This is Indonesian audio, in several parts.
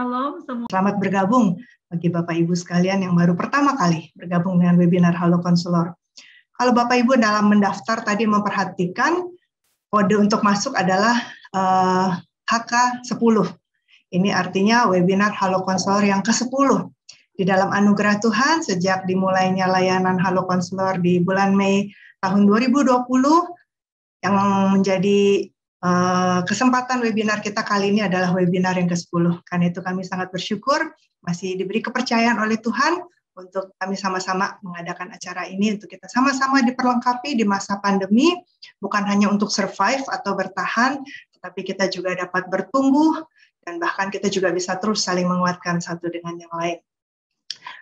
Shalom semua. Selamat bergabung bagi Bapak Ibu sekalian yang baru pertama kali bergabung dengan webinar Halo Konselor. Kalau Bapak Ibu dalam mendaftar tadi memperhatikan kode untuk masuk adalah HK10. Ini artinya webinar Halo Konselor yang ke-10. Di dalam anugerah Tuhan, sejak dimulainya layanan Halo Konselor di bulan Mei tahun 2020, yang menjadi kesempatan webinar kita kali ini adalah webinar yang ke-10. Karena itu kami sangat bersyukur masih diberi kepercayaan oleh Tuhan untuk kami sama-sama mengadakan acara ini, untuk kita sama-sama diperlengkapi di masa pandemi, bukan hanya untuk survive atau bertahan, tetapi kita juga dapat bertumbuh, dan bahkan kita juga bisa terus saling menguatkan satu dengan yang lain.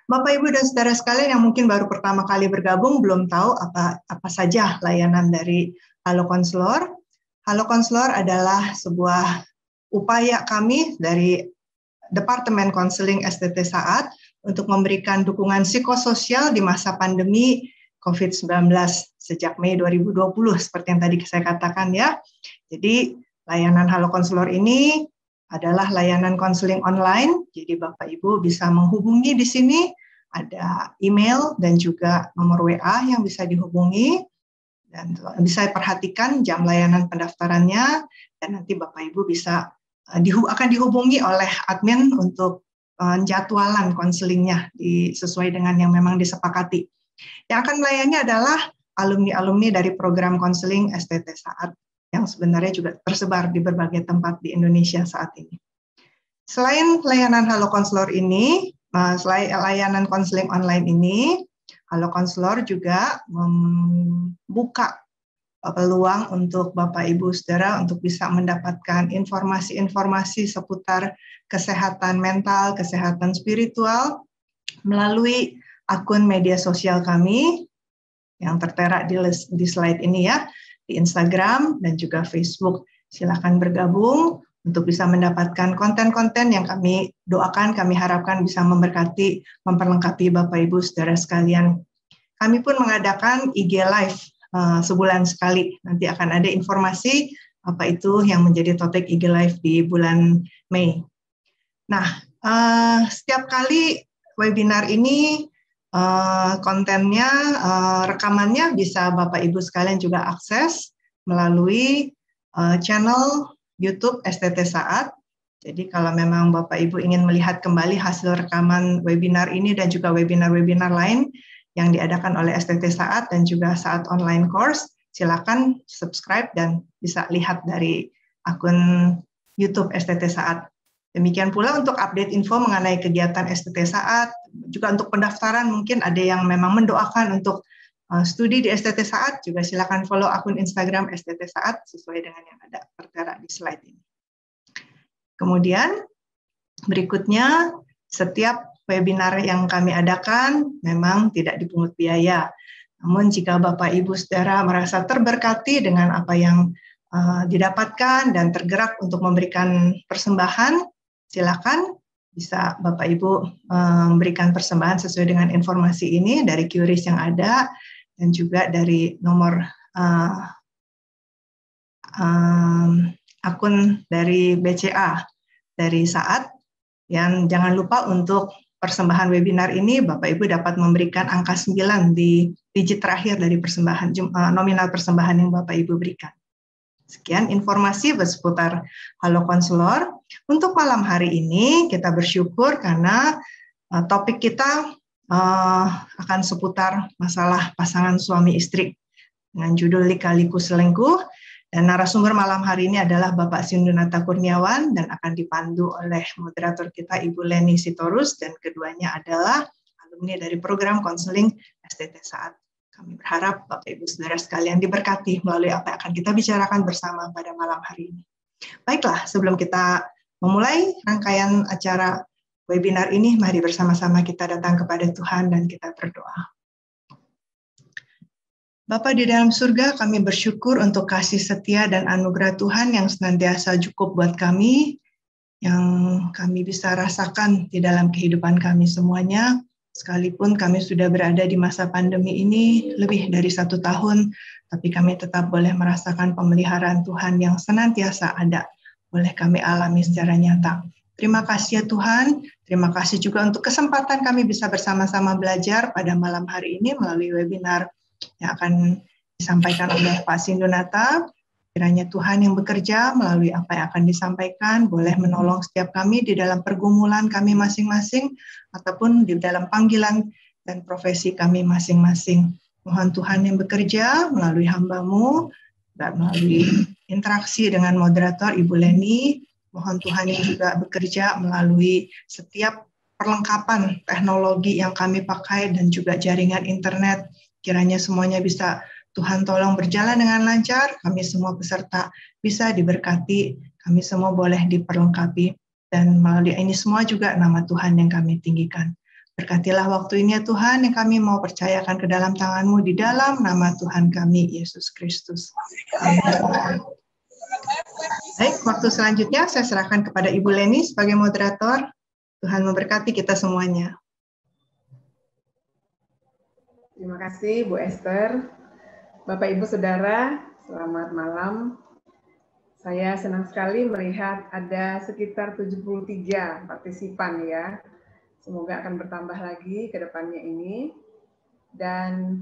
Bapak, Ibu, dan saudara sekalian yang mungkin baru pertama kali bergabung, belum tahu apa saja layanan dari Halo Konselor. Halo Konselor adalah sebuah upaya kami dari Departemen Konseling STT Saat untuk memberikan dukungan psikososial di masa pandemi COVID-19 sejak Mei 2020, seperti yang tadi saya katakan ya. Jadi layanan Halo Konselor ini adalah layanan konseling online, jadi Bapak Ibu bisa menghubungi di sini, ada email dan juga nomor WA yang bisa dihubungi, dan bisa perhatikan jam layanan pendaftarannya, dan nanti Bapak Ibu bisa akan dihubungi oleh admin untuk jadwalan konselingnya sesuai dengan yang memang disepakati. Yang akan melayani adalah alumni-alumni dari program konseling STT Saat yang sebenarnya juga tersebar di berbagai tempat di Indonesia saat ini. Selain layanan Halo Konselor ini, selain layanan konseling online ini, Halo Konselor juga membuka peluang untuk Bapak Ibu Saudara untuk bisa mendapatkan informasi-informasi seputar kesehatan mental, kesehatan spiritual melalui akun media sosial kami yang tertera di slide ini ya, di Instagram dan juga Facebook. Silakan bergabung untuk bisa mendapatkan konten-konten yang kami doakan, kami harapkan bisa memberkati, memperlengkapi Bapak Ibu Saudara sekalian. Kami pun mengadakan IG Live sebulan sekali. Nanti akan ada informasi apa itu yang menjadi topik IG Live di bulan Mei. Nah, setiap kali webinar ini kontennya, rekamannya bisa Bapak Ibu sekalian juga akses melalui channel YouTube STT Saat. Jadi kalau memang Bapak Ibu ingin melihat kembali hasil rekaman webinar ini dan juga webinar-webinar lain yang diadakan oleh STT Saat dan juga Saat Online Course, silakan subscribe dan bisa lihat dari akun YouTube STT Saat. Demikian pula untuk update info mengenai kegiatan STT Saat, juga untuk pendaftaran mungkin ada yang memang mendoakan untuk studi di STT Saat, juga silakan follow akun Instagram STT Saat sesuai dengan yang ada tertera di slide ini. Kemudian berikutnya, setiap webinar yang kami adakan memang tidak dipungut biaya. Namun jika Bapak Ibu Saudara merasa terberkati dengan apa yang didapatkan dan tergerak untuk memberikan persembahan, silakan bisa Bapak Ibu memberikan persembahan sesuai dengan informasi ini dari QRIS yang ada dan juga dari nomor akun dari BCA dari Saat. Yang jangan lupa untuk persembahan webinar ini Bapak Ibu dapat memberikan angka 9 di digit terakhir dari persembahan nominal persembahan yang Bapak Ibu berikan. Sekian informasi seputar Halo Konselor. Untuk malam hari ini kita bersyukur karena topik kita akan seputar masalah pasangan suami istri dengan judul Lika-liku selingkuh, dan narasumber malam hari ini adalah Bapak Sindunata Kurniawan dan akan dipandu oleh moderator kita Ibu Leni Sitorus, dan keduanya adalah alumni dari program konseling STT Saat. Kami berharap Bapak Ibu Saudara sekalian diberkati melalui apa yang akan kita bicarakan bersama pada malam hari ini. Baiklah, sebelum kita memulai rangkaian acara webinar ini, mari bersama-sama kita datang kepada Tuhan dan kita berdoa. Bapa di dalam surga, kami bersyukur untuk kasih setia dan anugerah Tuhan yang senantiasa cukup buat kami, yang kami bisa rasakan di dalam kehidupan kami semuanya. Sekalipun kami sudah berada di masa pandemi ini lebih dari 1 tahun, tapi kami tetap boleh merasakan pemeliharaan Tuhan yang senantiasa ada, boleh kami alami secara nyata. Terima kasih ya Tuhan, terima kasih juga untuk kesempatan kami bisa bersama-sama belajar pada malam hari ini melalui webinar yang akan disampaikan oleh Pak Sindunata. Kiranya Tuhan yang bekerja melalui apa yang akan disampaikan boleh menolong setiap kami di dalam pergumulan kami masing-masing ataupun di dalam panggilan dan profesi kami masing-masing. Mohon Tuhan yang bekerja melalui hamba-Mu, dan melalui interaksi dengan moderator Ibu Leni. Mohon Tuhan yang juga bekerja melalui setiap perlengkapan teknologi yang kami pakai dan juga jaringan internet. Kiranya semuanya bisa Tuhan tolong berjalan dengan lancar, kami semua peserta bisa diberkati, kami semua boleh diperlengkapi. Dan melalui ini semua juga nama Tuhan yang kami tinggikan. Berkatilah waktu ini ya Tuhan yang kami mau percayakan ke dalam tangan-Mu di dalam nama Tuhan kami, Yesus Kristus. Amin. Baik, waktu selanjutnya saya serahkan kepada Ibu Leni sebagai moderator. Tuhan memberkati kita semuanya. Terima kasih Bu Esther. Bapak Ibu Saudara, selamat malam. Saya senang sekali melihat ada sekitar 73 partisipan ya. Semoga akan bertambah lagi ke depannya ini. Dan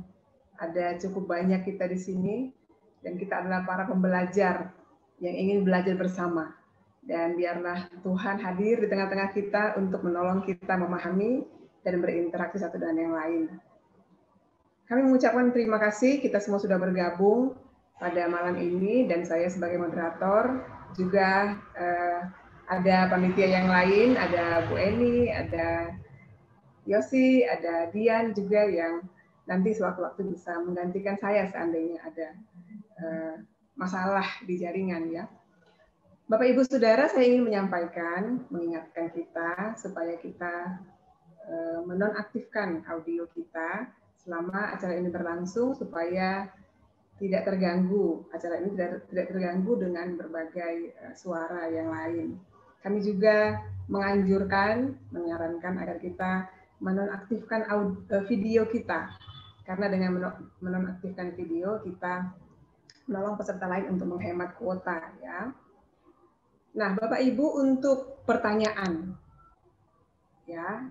ada cukup banyak kita di sini dan kita adalah para pembelajar yang ingin belajar bersama. Dan biarlah Tuhan hadir di tengah-tengah kita untuk menolong kita memahami dan berinteraksi satu dengan yang lain. Kami mengucapkan terima kasih, kita semua sudah bergabung pada malam ini, dan saya sebagai moderator, juga ada panitia yang lain, ada Bu Eni, ada Yosi, ada Dian juga yang nanti sewaktu-waktu bisa menggantikan saya seandainya ada masalah di jaringan ya. Bapak Ibu Saudara, saya ingin menyampaikan, mengingatkan kita supaya kita menonaktifkan audio kita selama acara ini berlangsung supaya tidak terganggu, acara ini tidak terganggu dengan berbagai suara yang lain. Kami juga menganjurkan, menyarankan agar kita menonaktifkan video kita, karena dengan menonaktifkan video kita menolong peserta lain untuk menghemat kuota ya. Nah, Bapak Ibu, untuk pertanyaan ya,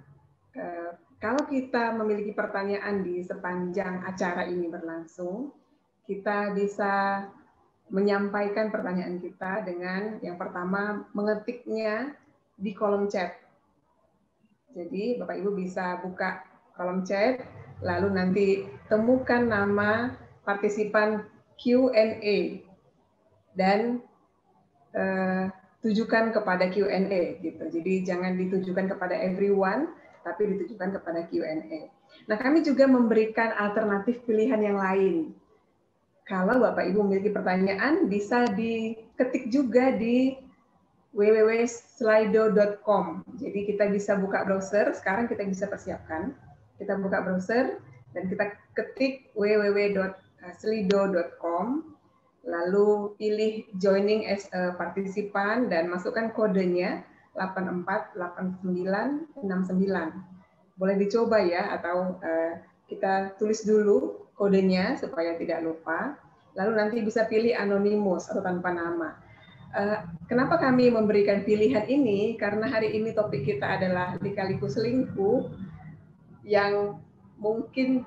kalau kita memiliki pertanyaan di sepanjang acara ini berlangsung, kita bisa menyampaikan pertanyaan kita dengan yang pertama mengetiknya di kolom chat. Jadi Bapak Ibu bisa buka kolom chat, lalu nanti temukan nama partisipan Q&A dan tujukan kepada Q&A gitu. Jadi jangan ditujukan kepada everyone, tapi ditujukan kepada Q&A. Nah, kami juga memberikan alternatif pilihan yang lain. Kalau Bapak Ibu memiliki pertanyaan, bisa diketik juga di www.slido.com. Jadi kita bisa buka browser, sekarang kita bisa persiapkan. Kita buka browser dan kita ketik www.slido.com, lalu pilih joining as a participant dan masukkan kodenya 848969. Boleh dicoba ya, atau kita tulis dulu kodenya supaya tidak lupa. Lalu nanti bisa pilih anonimus atau tanpa nama. Kenapa kami memberikan pilihan ini? Karena hari ini topik kita adalah lika-liku selingkuh yang mungkin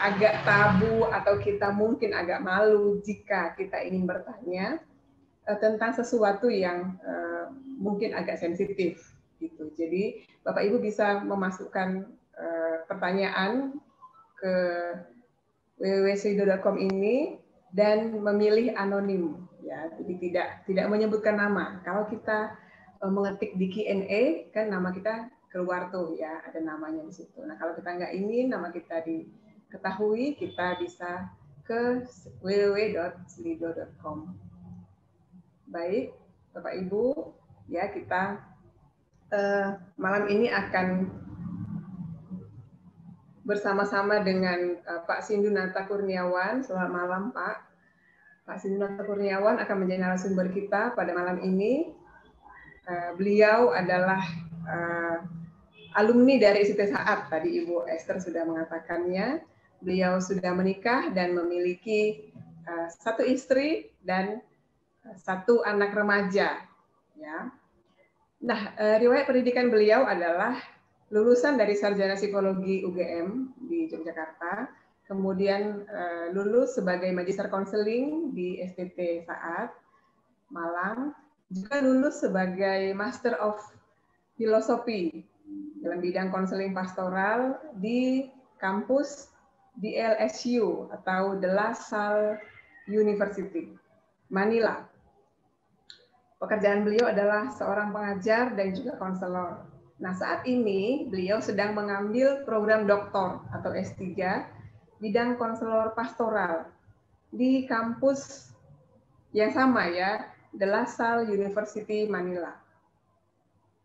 agak tabu atau kita mungkin agak malu jika kita ingin bertanya tentang sesuatu yang mungkin agak sensitif gitu. Jadi Bapak Ibu bisa memasukkan pertanyaan ke www.slido.com ini dan memilih anonim ya. Jadi tidak menyebutkan nama. Kalau kita mengetik di Q&A kan nama kita keluar tuh ya, ada namanya di situ. Nah, kalau kita nggak ingin nama kita diketahui, kita bisa ke www.slido.com. Baik, Bapak Ibu, ya kita malam ini akan bersama-sama dengan Pak Sindunata Kurniawan. Selamat malam, Pak. Pak Sindunata Kurniawan akan menjadi narasumber kita pada malam ini. Beliau adalah alumni dari ICT Saat, tadi Ibu Esther sudah mengatakannya. Beliau sudah menikah dan memiliki satu istri dan satu anak remaja. Ya. Nah, riwayat pendidikan beliau adalah lulusan dari Sarjana Psikologi UGM di Yogyakarta, kemudian lulus sebagai Magister Konseling di STT Saat, Malang, juga lulus sebagai Master of Philosophy dalam bidang konseling pastoral di kampus di LSU atau De La Salle University, Manila. Pekerjaan beliau adalah seorang pengajar dan juga konselor. Nah, saat ini beliau sedang mengambil program doktor atau S3 bidang konselor pastoral di kampus yang sama ya, De La Salle University Manila.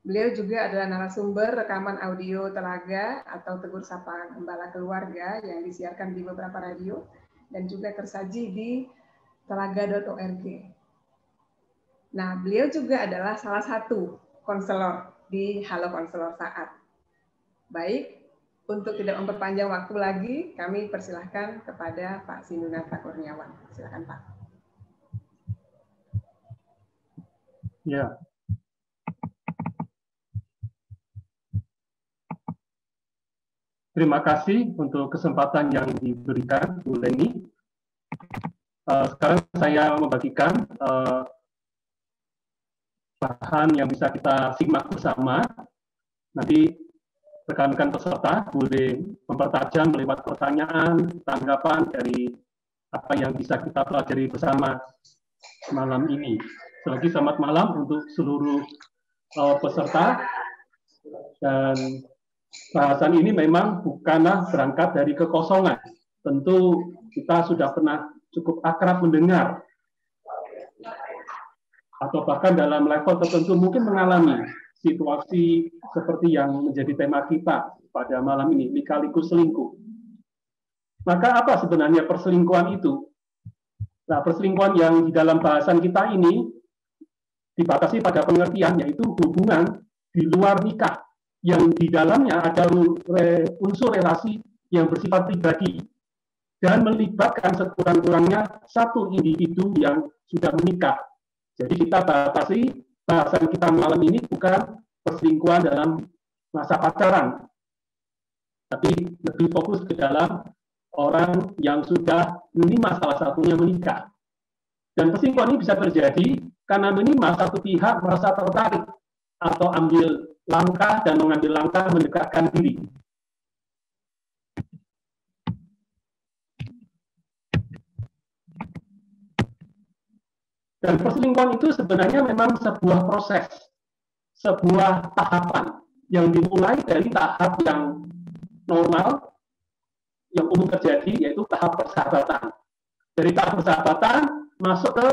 Beliau juga adalah narasumber rekaman audio Telaga atau Tegur Sapa Gembala Keluarga yang disiarkan di beberapa radio dan juga tersaji di telaga.org. Nah, beliau juga adalah salah satu konselor di Halo Konselor Saat. Baik, untuk tidak memperpanjang waktu lagi, kami persilahkan kepada Pak Sindunata Kurniawan. Silakan, Pak. Ya. Terima kasih untuk kesempatan yang diberikan, Bu Leni. Sekarang saya membagikan bahan yang bisa kita simak bersama. Nanti rekan-rekan peserta boleh mempertajam lewat pertanyaan, tanggapan dari apa yang bisa kita pelajari bersama malam ini. Sekali lagi selamat malam untuk seluruh peserta. Dan bahasan ini memang bukanlah berangkat dari kekosongan. Tentu kita sudah pernah cukup akrab mendengar atau bahkan dalam level tertentu mungkin mengalami situasi seperti yang menjadi tema kita pada malam ini, lika-liku selingkuh. Maka apa sebenarnya perselingkuhan itu? Nah, perselingkuhan yang di dalam bahasan kita ini dibatasi pada pengertian yaitu hubungan di luar nikah yang di dalamnya ada unsur relasi yang bersifat pribadi dan melibatkan sekurang-kurangnya satu individu yang sudah menikah. Jadi kita batasi bahasan kita malam ini bukan perselingkuhan dalam masa pacaran, tapi lebih fokus ke dalam orang yang sudah minimal salah satunya menikah. Dan perselingkuhan ini bisa terjadi karena minimal satu pihak merasa tertarik atau ambil langkah dan mengambil langkah mendekatkan diri. Dan perselingkuhan itu sebenarnya memang sebuah proses, sebuah tahapan yang dimulai dari tahap yang normal, yang umum terjadi, yaitu tahap persahabatan. Dari tahap persahabatan masuk ke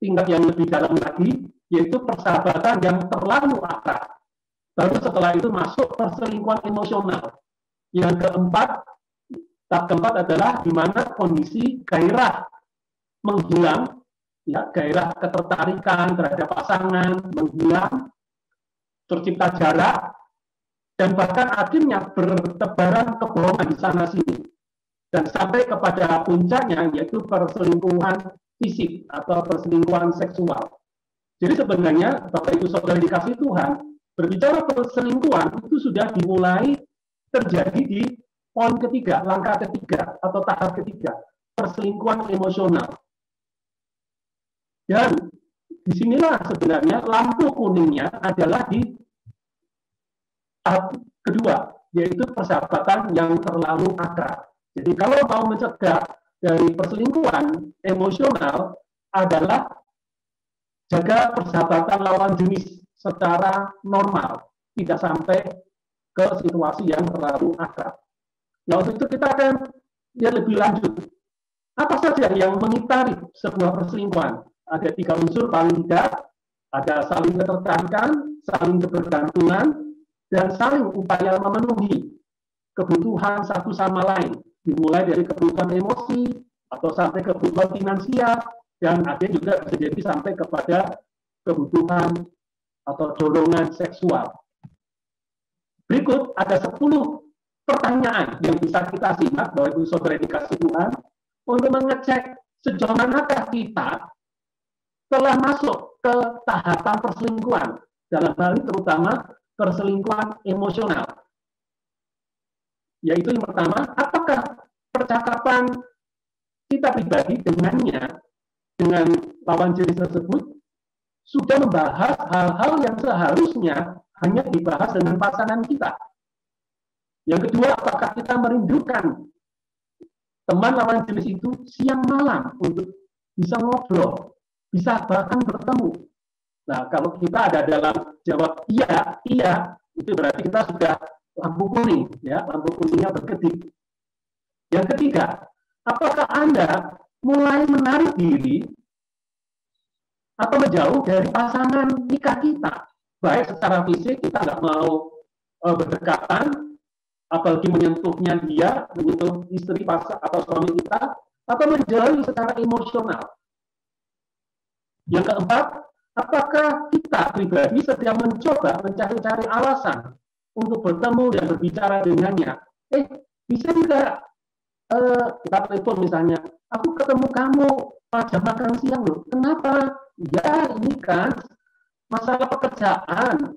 tingkat yang lebih dalam lagi, yaitu persahabatan yang terlalu akrab. Lalu setelah itu masuk perselingkuhan emosional. Yang keempat, tahap keempat adalah di mana kondisi gairah menghilang, ya, gairah ketertarikan terhadap pasangan menghilang, tercipta jarak, dan bahkan akhirnya bertebaran kebohongan di sana sini. Dan sampai kepada puncaknya yaitu perselingkuhan fisik atau perselingkuhan seksual. Jadi sebenarnya Bapak Ibu Saudara dikasih Tuhan, berbicara perselingkuhan itu sudah dimulai terjadi di poin ketiga, langkah ketiga atau tahap ketiga, perselingkuhan emosional. Dan disinilah sebenarnya lampu kuningnya adalah di tahap kedua, yaitu persahabatan yang terlalu akrab. Jadi kalau mau mencegah dari perselingkuhan emosional adalah jaga persahabatan lawan jenis secara normal, tidak sampai ke situasi yang terlalu akrab. Nah, untuk itu kita akan lihat lebih lanjut. Apa saja yang mengitari sebuah perselingkuhan? Ada 3 unsur paling tidak, ada saling ketertarikan, saling kebergantungan, dan saling upaya memenuhi kebutuhan satu sama lain, dimulai dari kebutuhan emosi, atau sampai kebutuhan finansial, dan akhirnya juga bisa jadi sampai kepada kebutuhan atau dorongan seksual. Berikut ada 10 pertanyaan yang bisa kita simak, Bapak Ibu Saudara dikasih Tuhan, untuk mengecek sejauh manakah kita telah masuk ke tahapan perselingkuhan dalam hal ini terutama perselingkuhan emosional. Yaitu yang pertama, apakah percakapan kita pribadi dengan lawan jenis tersebut sudah membahas hal-hal yang seharusnya hanya dibahas dengan pasangan kita. Yang kedua, apakah kita merindukan teman lawan jenis itu siang malam untuk bisa ngobrol, bisa bahkan bertemu. Nah, kalau kita ada dalam jawab iya, itu berarti kita sudah lampu kuning, ya, lampu kuningnya berkedip. Yang ketiga, apakah Anda mulai menarik diri atau menjauh dari pasangan nikah kita, baik secara fisik kita nggak mau berdekatan, apalagi menyentuhnya dia, menyentuh istri atau suami kita, atau menjauh secara emosional. Yang keempat, apakah kita pribadi sedang mencoba mencari-cari alasan untuk bertemu dan berbicara dengannya? Bisa juga kita telepon misalnya, aku ketemu kamu jam makan siang loh. Kenapa? Ya ini kan masalah pekerjaan.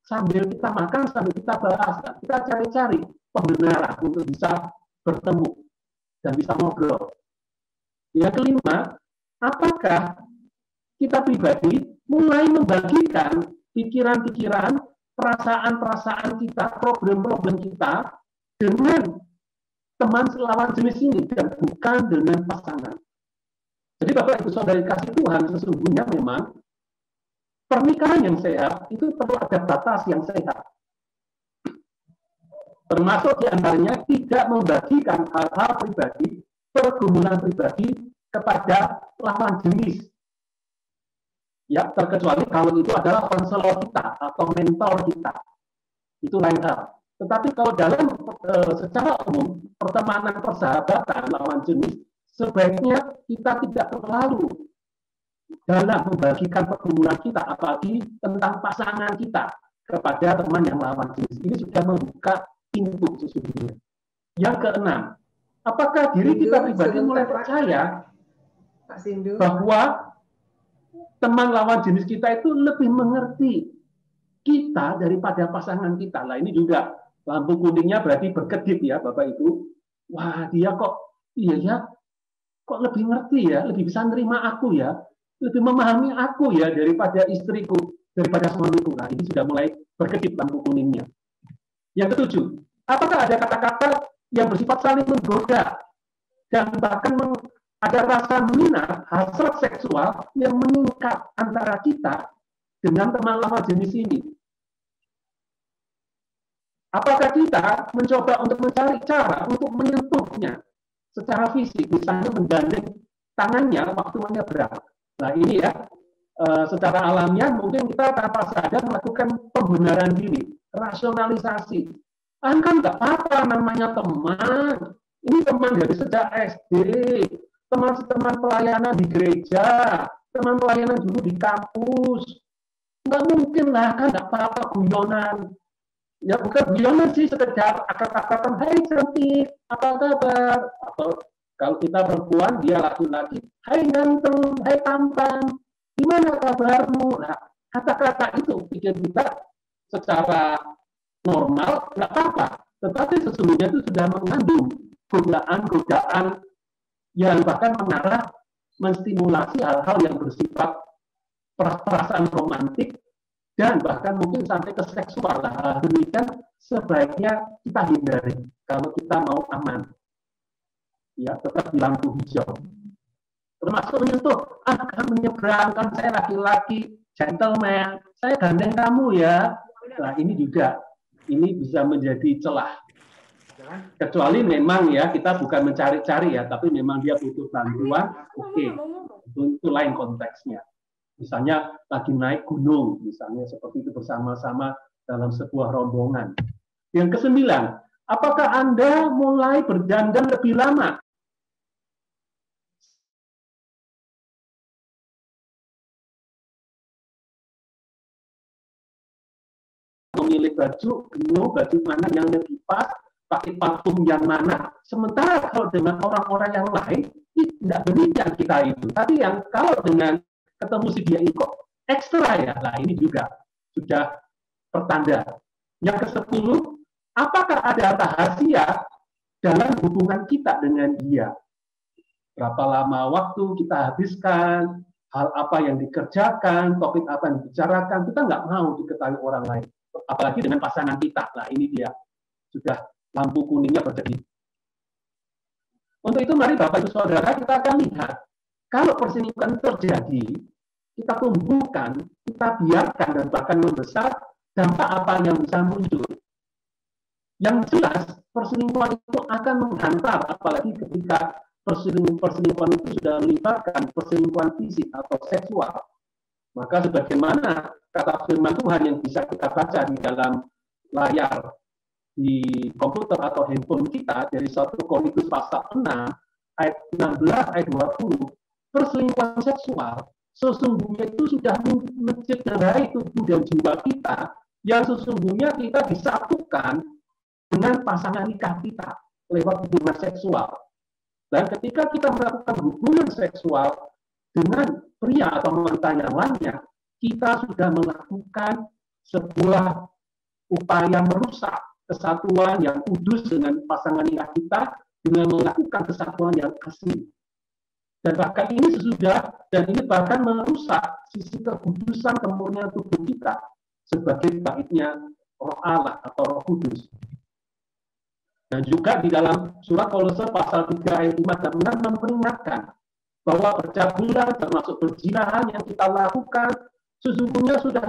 Sambil kita makan, sambil kita bahas, kita cari-cari pembenaran untuk bisa bertemu dan bisa ngobrol. Yang kelima, apakah kita pribadi mulai membagikan pikiran-pikiran, perasaan-perasaan kita, problem-problem kita dengan teman lawan jenis ini dan bukan dengan pasangan. Jadi Bapak Ibu Saudara kasih Tuhan, sesungguhnya memang pernikahan yang sehat itu perlu ada batas yang sehat. Termasuk diantaranya tidak membagikan hal-hal pribadi, pergumulan pribadi kepada lawan jenis. Ya, terkecuali kalau itu adalah konselor kita atau mentor kita. Itu lain hal. Tetapi kalau dalam secara umum, pertemanan persahabatan lawan jenis, sebaiknya kita tidak terlalu dalam membagikan pergumulan kita, apalagi tentang pasangan kita kepada teman yang lawan jenis. Ini sudah membuka pintu sesungguhnya. Yang keenam, apakah diri kita pribadi mulai percaya bahwa teman lawan jenis kita itu lebih mengerti kita daripada pasangan kita? Nah, ini juga lampu kuningnya berarti berkedip ya Bapak Ibu. Wah, dia kok iya ya, kok lebih ngerti ya, lebih bisa nerima aku ya, lebih memahami aku ya daripada istriku, daripada suamiku. Nah, ini sudah mulai berkedip lampu kuningnya. Yang ketujuh, apakah ada kata-kata yang bersifat saling menggoda dan bahkan ada rasa minat, hasrat seksual yang meningkat antara kita dengan teman lawan jenis ini? Apakah kita mencoba untuk mencari cara untuk menyentuhnya secara fisik, misalnya menggandeng tangannya waktu menyeberang? Nah ini ya, secara alamiah mungkin kita tanpa sadar melakukan pembenaran diri, rasionalisasi. Kan nggak apa-apa namanya teman, ini teman dari sejak SD, teman-teman pelayanan di gereja, teman pelayanan dulu di kampus. Nggak mungkin lah, kan nggak apa-apa guyonan. Ya bukan guyonan sih, sekedar akar-akaran, hai cantik, apa kabar? Atau kalau kita perempuan, dia laki-laki, hai ganteng, hai tampan, gimana kabarmu? Nah, kata-kata itu pikir kita secara normal, nggak apa-apa. Tetapi sesungguhnya itu sudah mengandung godaan-godaan yang bahkan mengarah menstimulasi hal-hal yang bersifat perasaan romantik dan bahkan mungkin sampai ke seksual. Nah, demikian sebaiknya kita hindari kalau kita mau aman. Ya, tetap di lampu hijau. Termasuk menyentuh, kamu menyeberang, kan saya laki-laki, gentleman, saya gandeng kamu ya. Nah, ini juga, ini bisa menjadi celah. Kecuali memang ya, kita bukan mencari-cari ya, tapi memang dia butuh bantuan, oke, itu lain konteksnya. Misalnya lagi naik gunung, misalnya seperti itu bersama-sama dalam sebuah rombongan. Yang kesembilan, apakah Anda mulai berdandan lebih lama? Memilih baju mana yang lebih pas, pakai parfum yang mana. Sementara kalau dengan orang-orang yang lain, tidak demikian kita itu. Tapi yang kalau dengan ketemu si dia ini kok ekstra ya, nah ini juga sudah pertanda. Yang ke-10, apakah ada rahasia dalam hubungan kita dengan dia? Berapa lama waktu kita habiskan, hal apa yang dikerjakan, topik apa yang dibicarakan, kita nggak mau diketahui orang lain. Apalagi dengan pasangan kita. Nah, ini dia. Sudah lampu kuningnya berkedip. Untuk itu, mari Bapak Ibu Saudara, kita akan lihat. Kalau perselingkuhan terjadi, kita tumbuhkan, kita biarkan, dan bahkan membesar, dampak apa yang bisa muncul. Yang jelas, perselingkuhan itu akan menghantar, apalagi ketika perselingkuhan itu sudah melibatkan perselingkuhan fisik atau seksual. Maka sebagaimana kata firman Tuhan yang bisa kita baca di dalam layar di komputer atau handphone kita dari 1 Korintus pasal 6 ayat 16 ayat 20, perselingkuhan seksual sesungguhnya itu sudah mencederai tubuh dan jiwa kita, yang sesungguhnya kita disatukan dengan pasangan nikah kita lewat hubungan seksual. Dan ketika kita melakukan hubungan seksual dengan pria atau wanita yang lainnya, kita sudah melakukan sebuah upaya merusak kesatuan yang kudus dengan pasangan nikah kita dengan melakukan kesatuan yang asli. Dan bahkan ini sesudah, dan ini bahkan merusak sisi kekudusan kemurnian tubuh kita sebagai baiknya Roh Allah atau Roh Kudus. Dan juga di dalam surat Kolose pasal 3 ayat 5 dan 6 memperingatkan bahwa percabulan termasuk perzinahan yang kita lakukan sesungguhnya sudah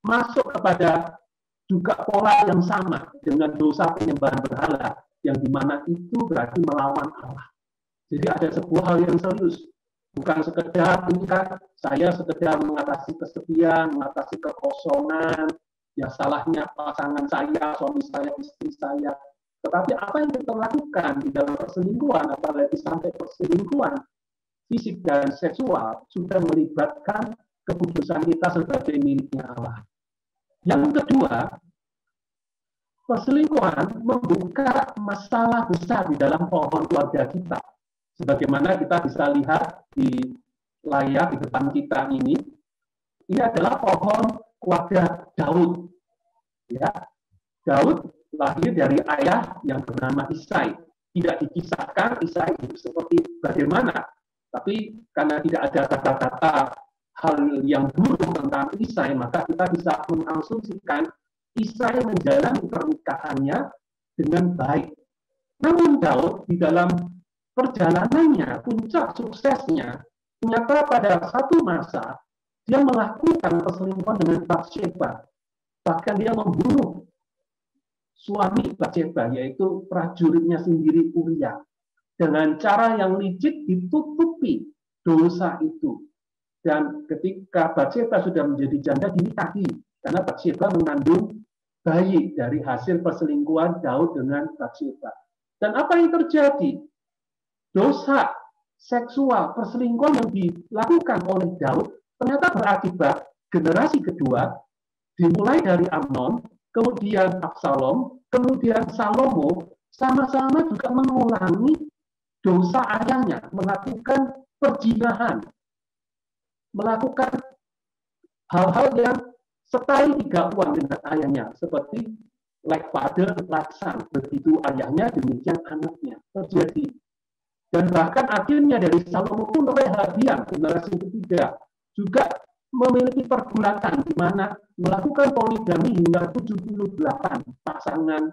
masuk kepada juga pola yang sama dengan dosa penyembahan berhala, yang dimana itu berarti melawan Allah. Jadi ada sebuah hal yang serius, bukan sekedar ini kan saya sekedar mengatasi kesepian, mengatasi kekosongan, ya salahnya pasangan saya, suami saya, istri saya. Tetapi apa yang kita lakukan di dalam perselingkuhan, apalagi sampai perselingkuhan fisik dan seksual, sudah melibatkan keputusan kita sebagai miliknya Allah. Yang kedua, perselingkuhan membuka masalah besar di dalam pohon keluarga kita. Sebagaimana kita bisa lihat di layar di depan kita ini adalah pohon keluarga Daud. Ya, Daud lahir dari ayah yang bernama Isai. Tidak dikisahkan Isai itu seperti bagaimana, tapi karena tidak ada kata-kata hal yang buruk tentang Isai, maka kita bisa mengasumsikan Isai menjalani pernikahannya dengan baik. Namun Daud di dalam perjalanannya, puncak suksesnya, ternyata pada satu masa dia melakukan perselingkuhan dengan Batsheba. Bahkan dia membunuh suami Batsheba, yaitu prajuritnya sendiri Uria. Dengan cara yang licik ditutupi dosa itu. Dan ketika Batsheba sudah menjadi janda dinikahi, karena Batsheba mengandung bayi dari hasil perselingkuhan Daud dengan Batsheba. Dan apa yang terjadi? Dosa seksual perselingkuhan yang dilakukan oleh Daud ternyata berakibat generasi kedua dimulai dari Amnon, kemudian Absalom, kemudian Salomo, sama-sama juga mengulangi dosa ayahnya, melakukan perzinahan, melakukan hal-hal yang setali tiga uang dengan ayahnya, seperti like father, like son. Begitu ayahnya, demikian anaknya terjadi. Dan bahkan akhirnya dari Salomo pun Rehabiam, generasi ketiga, juga memiliki pergulatan di mana melakukan poligami hingga 78 pasangan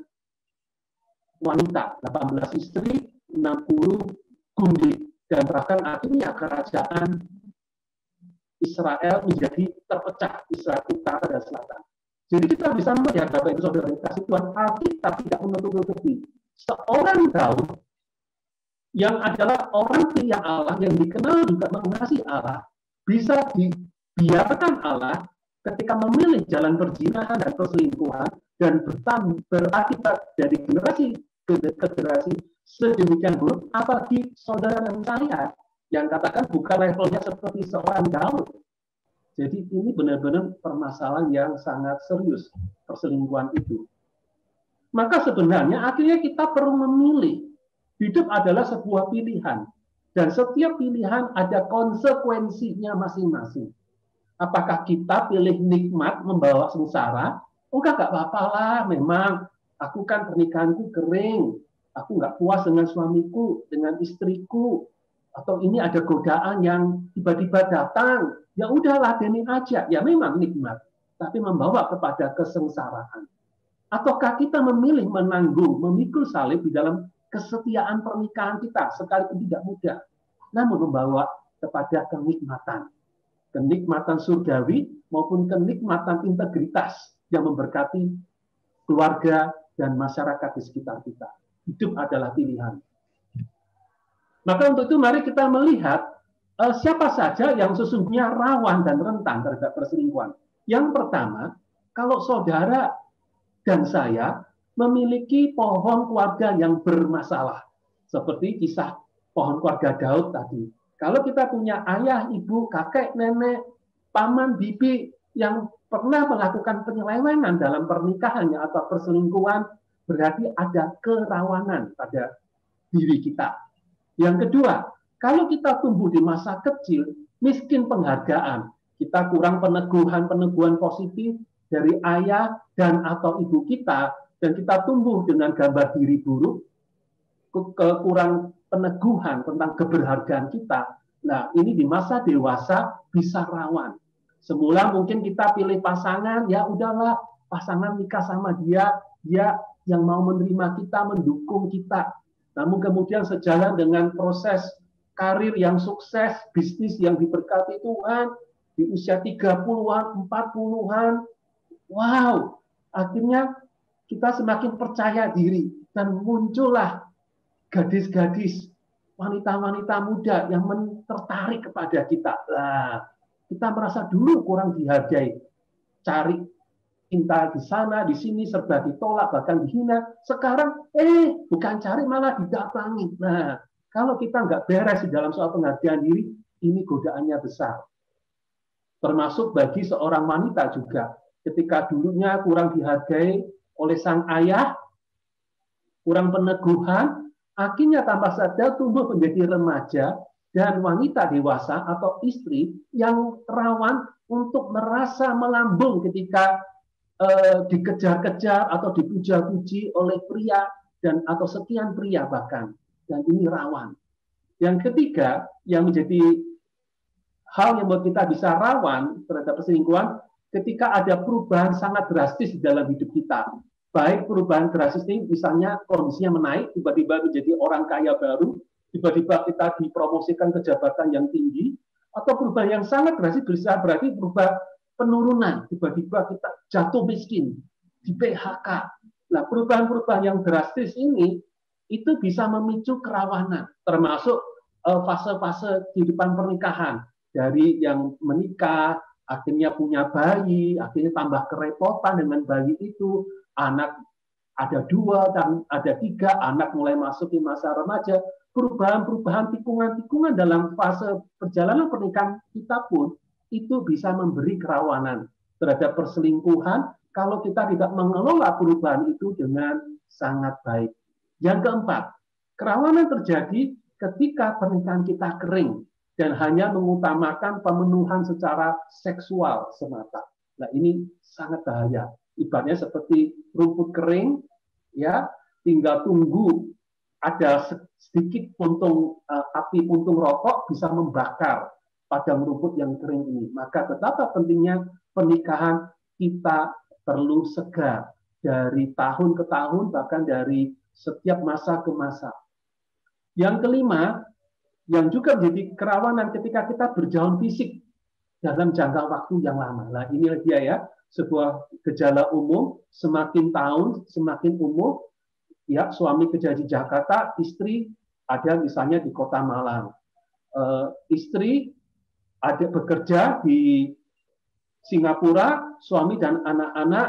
wanita, 18 istri, 60 gundik, dan bahkan akhirnya kerajaan Israel menjadi terpecah, Israel utara dan selatan. Jadi kita bisa melihat, Bapak Ibu Saudara kasih Tuhan, Alkitab tidak menutup-nutupi seorang Daud yang adalah orang pilihan Allah, yang dikenal juga mengasihi Allah, bisa dibiarkan Allah ketika memilih jalan perzinahan dan perselingkuhan dan berakibat dari generasi ke generasi sedemikian buruk, apalagi saudara dan saya yang katakan bukan levelnya seperti seorang Daud. Jadi ini benar-benar permasalahan yang sangat serius, perselingkuhan itu. Maka sebenarnya akhirnya kita perlu memilih. Hidup adalah sebuah pilihan. Dan setiap pilihan ada konsekuensinya masing-masing. Apakah kita pilih nikmat membawa sengsara? Enggak, nggak apa-apa lah. Memang aku kan pernikahanku kering. Aku nggak puas dengan suamiku, dengan istriku. Atau ini ada godaan yang tiba-tiba datang. Ya udah ladeni aja. Ya memang nikmat. Tapi membawa kepada kesengsaraan. Ataukah kita memilih menanggung, memikul salib di dalam kesetiaan pernikahan kita, sekalipun tidak mudah, namun membawa kepada kenikmatan. Kenikmatan surgawi maupun kenikmatan integritas yang memberkati keluarga dan masyarakat di sekitar kita. Hidup adalah pilihan. Maka untuk itu mari kita melihat siapa saja yang sesungguhnya rawan dan rentan terhadap perselingkuhan. Yang pertama, kalau saudara dan saya memiliki pohon keluarga yang bermasalah. Seperti kisah pohon keluarga Daud tadi. Kalau kita punya ayah, ibu, kakek, nenek, paman, bibi yang pernah melakukan penyelewengan dalam pernikahannya atau perselingkuhan, berarti ada kerawanan pada diri kita. Yang kedua, kalau kita tumbuh di masa kecil, miskin penghargaan, kita kurang peneguhan positif dari ayah dan atau ibu kita, dan kita tumbuh dengan gambar diri buruk, kurang peneguhan tentang keberhargaan kita. Nah, ini di masa dewasa bisa rawan. Semula mungkin kita pilih pasangan, ya udahlah, pasangan nikah sama dia yang mau menerima kita, mendukung kita. Namun kemudian sejalan dengan proses karir yang sukses, bisnis yang diberkati Tuhan, di usia 30-an, 40-an, wow, akhirnya kita semakin percaya diri dan muncullah gadis-gadis, wanita-wanita muda yang tertarik kepada kita. Nah, kita merasa dulu kurang dihargai, cari cinta di sana, di sini, serba ditolak, bahkan dihina. Sekarang, bukan cari, malah didatangi. Nah, kalau kita nggak beres di dalam soal penghargaan diri, ini godaannya besar. Termasuk bagi seorang wanita juga. Ketika dulunya kurang dihargai oleh sang ayah, kurang peneguhan, akhirnya tanpa sadar tumbuh menjadi remaja dan wanita dewasa atau istri yang rawan untuk merasa melambung ketika dikejar-kejar atau dipuja-puji oleh pria dan atau sekian pria bahkan, dan ini rawan. Yang ketiga yang menjadi hal yang membuat kita bisa rawan terhadap perselingkuhan ketika ada perubahan sangat drastis di dalam hidup kita. Baik perubahan drastis ini misalnya kondisinya menaik, tiba-tiba menjadi orang kaya baru, tiba-tiba kita dipromosikan ke jabatan yang tinggi, atau perubahan yang sangat drastis bisa berarti berubah penurunan, tiba-tiba kita jatuh miskin, di PHK. Nah, perubahan-perubahan yang drastis ini itu bisa memicu kerawanan, termasuk fase-fase kehidupan pernikahan. Dari yang menikah, akhirnya punya bayi, akhirnya tambah kerepotan dengan bayi itu, anak ada 2 dan ada 3, anak mulai masuk di masa remaja, perubahan-perubahan tikungan-tikungan dalam fase perjalanan pernikahan kita pun itu bisa memberi kerawanan terhadap perselingkuhan kalau kita tidak mengelola perubahan itu dengan sangat baik. Yang keempat, kerawanan terjadi ketika pernikahan kita kering dan hanya mengutamakan pemenuhan secara seksual semata. Nah, ini sangat bahaya. Ibaratnya seperti rumput kering, ya, tinggal tunggu ada sedikit api puntung rokok bisa membakar padang rumput yang kering ini. Maka betapa pentingnya pernikahan kita perlu segar dari tahun ke tahun, bahkan dari setiap masa ke masa. Yang kelima, yang juga menjadi kerawanan ketika kita berjauhan fisik dalam jangka waktu yang lama. Nah, inilah dia ya, sebuah gejala umum, semakin tahun, semakin umur, ya, suami kerja di Jakarta, istri ada misalnya di Kota Malang. Istri ada bekerja di Singapura, suami dan anak-anak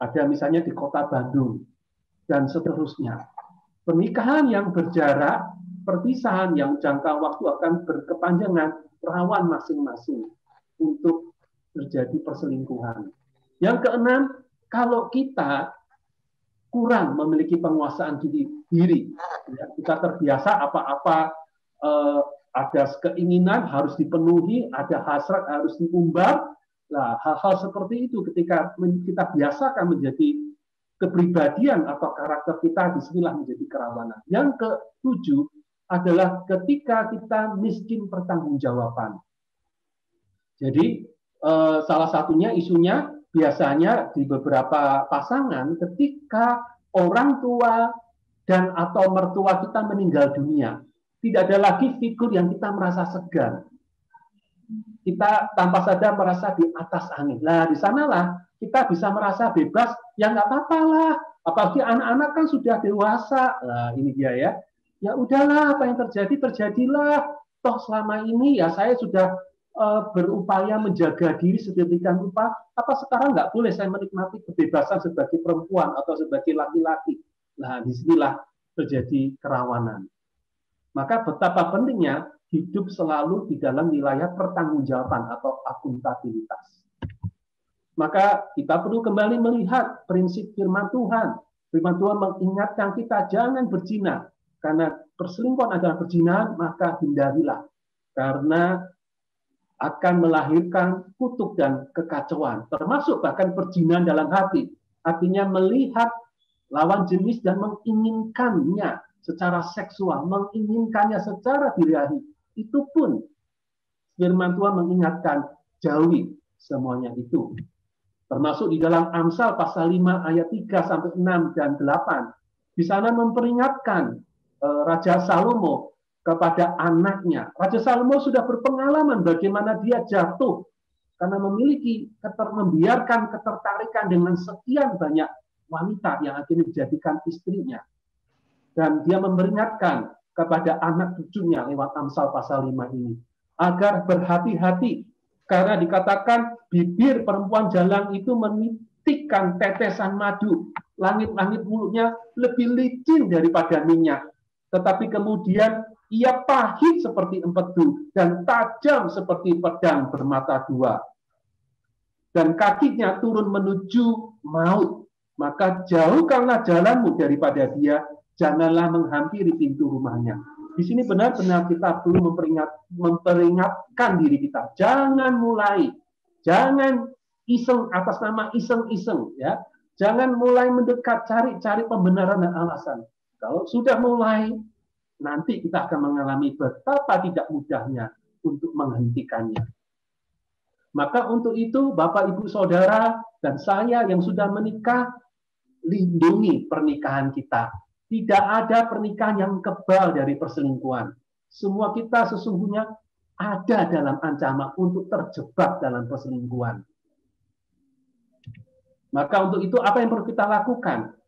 ada misalnya di Kota Bandung, dan seterusnya. Pernikahan yang berjarak, perpisahan yang jangka waktu akan berkepanjangan, rawan masing-masing untuk terjadi perselingkuhan. Yang keenam, kalau kita kurang memiliki penguasaan diri, ya, kita terbiasa apa-apa ada keinginan harus dipenuhi, ada hasrat harus diumbar, Nah, hal-hal seperti itu ketika kita biasakan menjadi kepribadian atau karakter kita, disinilah menjadi kerawanan. Yang ketujuh adalah ketika kita miskin pertanggungjawaban. Jadi salah satunya isunya biasanya di beberapa pasangan ketika orang tua dan atau mertua kita meninggal dunia, tidak ada lagi figur yang kita merasa segan. Kita tanpa sadar merasa di atas angin. Nah, di sanalah kita bisa merasa bebas, ya nggak apa-apa lah. Apalagi anak-anak kan sudah dewasa. Nah, ini dia ya. Ya udahlah, apa yang terjadi, terjadilah. Toh selama ini ya saya sudah berupaya menjaga diri sedemikian rupa. Apa sekarang nggak boleh saya menikmati kebebasan sebagai perempuan atau sebagai laki-laki? Nah, disinilah terjadi kerawanan. Maka betapa pentingnya hidup selalu di dalam wilayah pertanggungjawaban atau akuntabilitas. Maka kita perlu kembali melihat prinsip firman Tuhan. Firman Tuhan mengingatkan kita jangan berzina. Karena perselingkuhan adalah perzinahan, maka hindarilah. Karena akan melahirkan kutuk dan kekacauan. Termasuk bahkan perzinahan dalam hati. Artinya melihat lawan jenis dan menginginkannya secara seksual, menginginkannya secara birahi. Itu pun firman Tuhan mengingatkan, jauhi semuanya itu. Termasuk di dalam Amsal pasal 5 ayat 3 sampai 6 dan 8. Di sana memperingatkan Raja Salomo kepada anaknya. Raja Salomo sudah berpengalaman bagaimana dia jatuh karena membiarkan ketertarikan dengan sekian banyak wanita yang akhirnya dijadikan istrinya. Dan dia memperingatkan kepada anak cucunya lewat Amsal pasal 5 ini agar berhati-hati karena dikatakan bibir perempuan jalang itu menitikkan tetesan madu, langit-langit mulutnya lebih licin daripada minyak, tetapi kemudian ia pahit seperti empedu dan tajam seperti pedang bermata dua, dan kakinya turun menuju maut. Maka jauhkanlah jalanmu daripada dia, janganlah menghampiri pintu rumahnya. Di sini benar-benar kita perlu memperingatkan diri kita. Jangan mulai, jangan iseng atas nama iseng-iseng, ya. Jangan mulai mendekat cari pembenaran dan alasan. Kalau sudah mulai, nanti kita akan mengalami betapa tidak mudahnya untuk menghentikannya. Maka untuk itu, Bapak, Ibu, Saudara, dan saya yang sudah menikah, lindungi pernikahan kita. Tidak ada pernikahan yang kebal dari perselingkuhan. Semua kita sesungguhnya ada dalam ancaman untuk terjebak dalam perselingkuhan. Maka untuk itu apa yang perlu kita lakukan?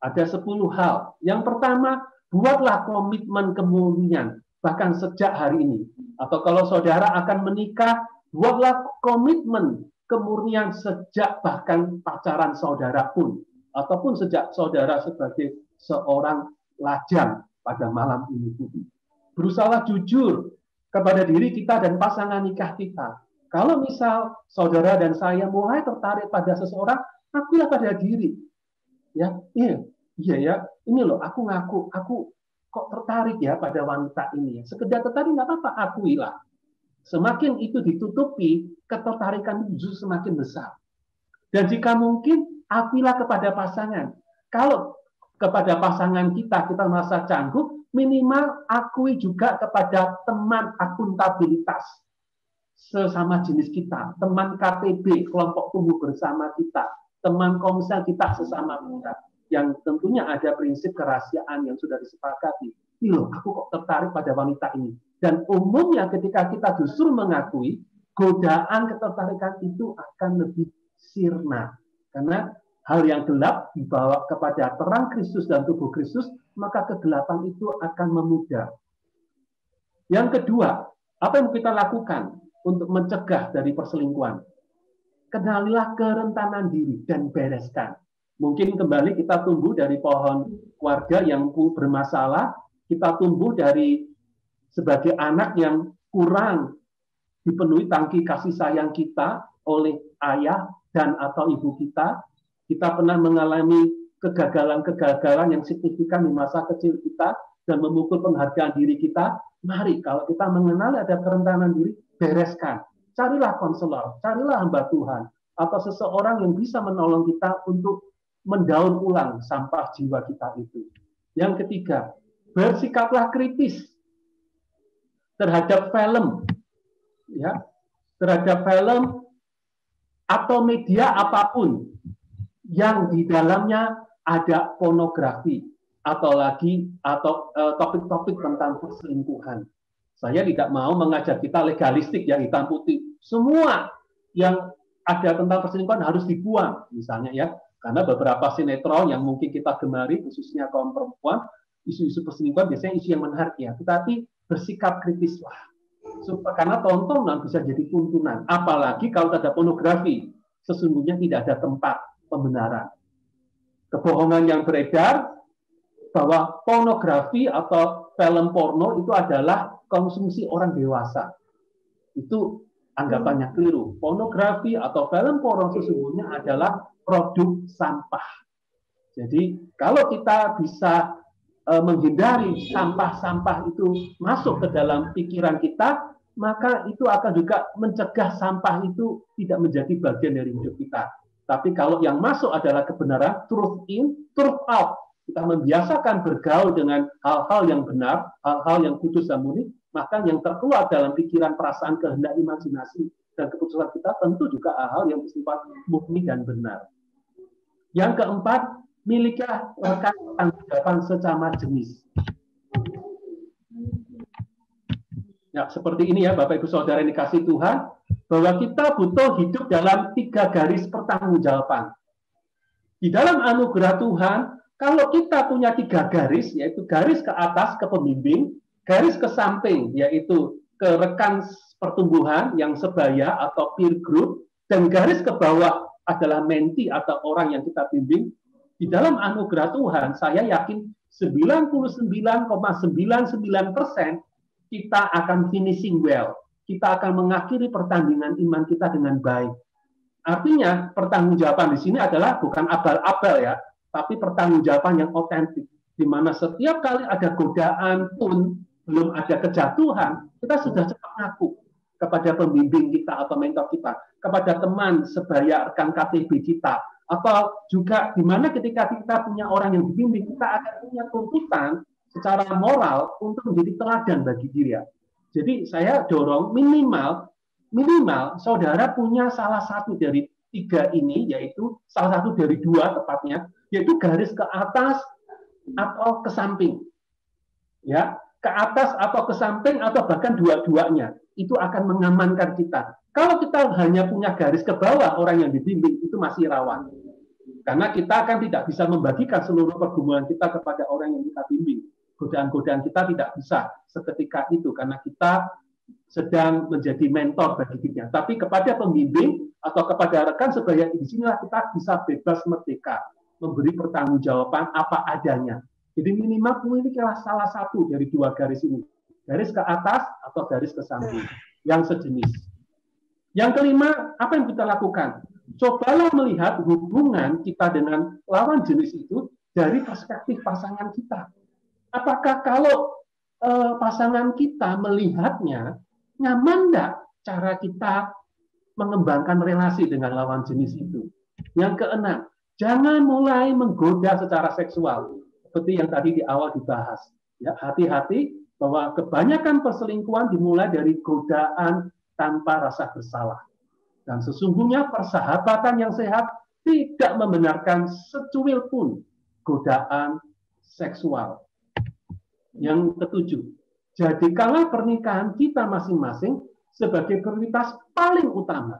Ada 10 hal. Yang pertama, buatlah komitmen kemurnian bahkan sejak hari ini. Atau kalau saudara akan menikah, buatlah komitmen kemurnian sejak bahkan pacaran saudara pun. Ataupun sejak saudara sebagai seorang lajang pada malam ini. Berusahalah jujur kepada diri kita dan pasangan nikah kita. Kalau misal saudara dan saya mulai tertarik pada seseorang, akuilah pada diri. Ya, iya ya, ini loh, aku ngaku, aku kok tertarik ya pada wanita ini. Sekedar tertarik nggak apa-apa, akuilah. Semakin itu ditutupi, ketertarikan itu justru semakin besar. Dan jika mungkin, akuilah kepada pasangan. Kalau kepada pasangan kita merasa canggung, minimal akui juga kepada teman akuntabilitas sesama jenis kita, teman KTB, kelompok tumbuh bersama kita, teman komsel kita sesama kita, yang tentunya ada prinsip kerahasiaan yang sudah disepakati. Loh, aku kok tertarik pada wanita ini. Dan umumnya ketika kita justru mengakui, godaan ketertarikan itu akan lebih sirna. Karena hal yang gelap dibawa kepada terang Kristus dan tubuh Kristus, maka kegelapan itu akan memudar. Yang kedua, apa yang kita lakukan untuk mencegah dari perselingkuhan? Kenalilah kerentanan diri dan bereskan. Mungkin kembali kita tumbuh dari pohon keluarga yang bermasalah, kita tumbuh dari sebagai anak yang kurang dipenuhi tangki kasih sayang kita oleh ayah dan atau ibu kita. Kita pernah mengalami kegagalan-kegagalan yang signifikan di masa kecil kita dan memukul penghargaan diri kita. Mari, kalau kita mengenal ada kerentanan diri, bereskan. carilah konselor, carilah hamba Tuhan, atau seseorang yang bisa menolong kita untuk mendaur ulang sampah jiwa kita itu. Yang ketiga, bersikaplah kritis terhadap film, ya, terhadap film atau media apapun yang di dalamnya ada pornografi atau topik-topik tentang perselingkuhan. Saya tidak mau mengajak kita legalistik yang hitam putih. Semua yang ada tentang perselingkuhan harus dibuang, misalnya ya. Karena beberapa sinetron yang mungkin kita gemari, khususnya kaum perempuan, isu-isu perselingkuhan biasanya isu yang menarik ya. Tetapi bersikap kritislah. Karena tontonan bisa jadi tuntunan. Apalagi kalau ada pornografi, sesungguhnya tidak ada tempat pembenaran. Kebohongan yang beredar bahwa pornografi atau film porno itu adalah konsumsi orang dewasa. Itu anggapan yang keliru. Pornografi atau film porno sesungguhnya adalah produk sampah. Jadi kalau kita bisa menghindari sampah-sampah itu masuk ke dalam pikiran kita, maka itu akan juga mencegah sampah itu tidak menjadi bagian dari hidup kita. Tapi kalau yang masuk adalah kebenaran, truth in, truth out. Kita membiasakan bergaul dengan hal-hal yang benar, hal-hal yang kudus dan murni, maka yang terkeluar dalam pikiran, perasaan, kehendak, imajinasi, dan keputusan kita tentu juga hal-hal yang bersifat murni dan benar. Yang keempat, milikilah rekan tanggapan sesama jenis. Ya, seperti ini ya Bapak Ibu Saudara yang dikasihi Tuhan, bahwa kita butuh hidup dalam 3 garis pertanggungjawaban. Di dalam anugerah Tuhan, kalau kita punya 3 garis, yaitu garis ke atas ke pembimbing, garis ke samping, yaitu ke rekan pertumbuhan yang sebaya atau peer group, dan garis ke bawah adalah menti atau orang yang kita bimbing, di dalam anugerah Tuhan, saya yakin 99,99% kita akan finishing well. Kita akan mengakhiri pertandingan iman kita dengan baik. Artinya, pertanggungjawaban di sini adalah bukan abal-abal ya, tapi pertanggungjawaban yang otentik. Di mana setiap kali ada godaan pun, belum ada kejatuhan, kita sudah cepat ngaku kepada pembimbing kita atau mentor kita, kepada teman sebaya rekan KTB kita, atau juga di mana ketika kita punya orang yang dibimbing, kita akan punya tuntutan secara moral untuk menjadi teladan bagi dia. Jadi saya dorong minimal saudara punya salah satu dari 3 ini, yaitu salah satu dari 2 tepatnya, yaitu garis ke atas atau ke samping. Ya, ke atas atau ke samping atau bahkan dua-duanya. Itu akan mengamankan kita. Kalau kita hanya punya garis ke bawah orang yang dibimbing, itu masih rawan. Karena kita akan tidak bisa membagikan seluruh pergumulan kita kepada orang yang kita bimbing. Godaan-godaan kita tidak bisa seketika itu karena kita sedang menjadi mentor bagi dirinya. Tapi kepada pembimbing atau kepada rekan sebaya, di sinilah kita bisa bebas merdeka memberi pertanggungjawaban apa adanya. Jadi minimal memilikilah salah satu dari 2 garis ini, garis ke atas atau garis ke samping yang sejenis. Yang kelima, apa yang kita lakukan? Cobalah melihat hubungan kita dengan lawan jenis itu dari perspektif pasangan kita. Apakah kalau pasangan kita melihatnya, nyaman enggak cara kita mengembangkan relasi dengan lawan jenis itu? Yang keenam, jangan mulai menggoda secara seksual, seperti yang tadi di awal dibahas. Ya, hati-hati bahwa kebanyakan perselingkuhan dimulai dari godaan tanpa rasa bersalah. Dan sesungguhnya persahabatan yang sehat tidak membenarkan secuil pun godaan seksual. Yang ketujuh, jadikanlah pernikahan kita masing-masing sebagai prioritas paling utama.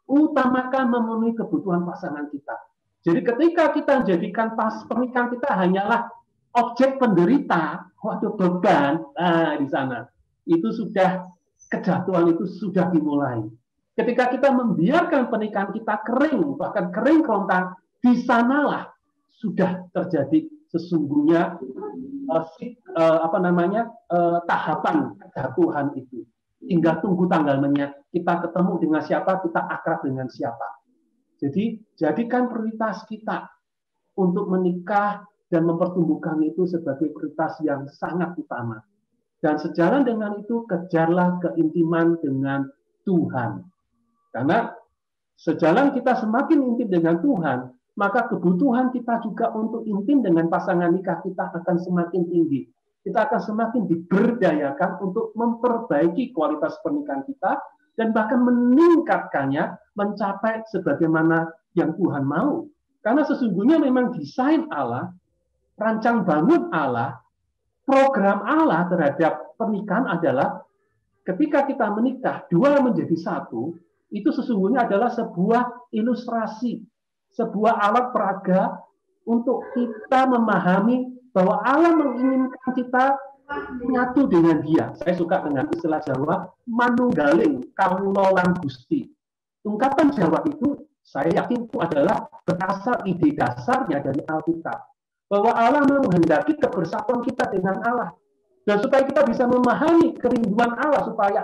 Utamakan memenuhi kebutuhan pasangan kita. Jadi ketika kita menjadikan pernikahan kita hanyalah objek penderita, waduh beban, di sana. Itu sudah, kejatuhan itu sudah dimulai. Ketika kita membiarkan pernikahan kita kering, bahkan kering kerontang, di sanalah sudah terjadi sesungguhnya tahapan kejatuhan itu. Tinggal tunggu tanggalnya, kita ketemu dengan siapa, kita akrab dengan siapa. Jadi jadikan prioritas kita untuk menikah dan mempertumbuhkan itu sebagai prioritas yang sangat utama. Dan sejalan dengan itu, kejarlah keintiman dengan Tuhan. Karena sejalan kita semakin intim dengan Tuhan, maka kebutuhan kita juga untuk intim dengan pasangan nikah kita akan semakin tinggi. Kita akan semakin diberdayakan untuk memperbaiki kualitas pernikahan kita dan bahkan meningkatkannya mencapai sebagaimana yang Tuhan mau. Karena sesungguhnya memang desain Allah, rancang bangun Allah, program Allah terhadap pernikahan adalah ketika kita menikah, dua menjadi satu, itu sesungguhnya adalah sebuah ilustrasi, sebuah alat peraga untuk kita memahami bahwa Allah menginginkan kita menyatu dengan Dia. Saya suka dengan istilah Jawa, manunggaling kawula lan Gusti. Ungkapan Jawa itu, saya yakin itu adalah berasal ide dasarnya dari Alkitab. Bahwa Allah menghendaki kebersatuan kita dengan Allah. Dan supaya kita bisa memahami kerinduan Allah, supaya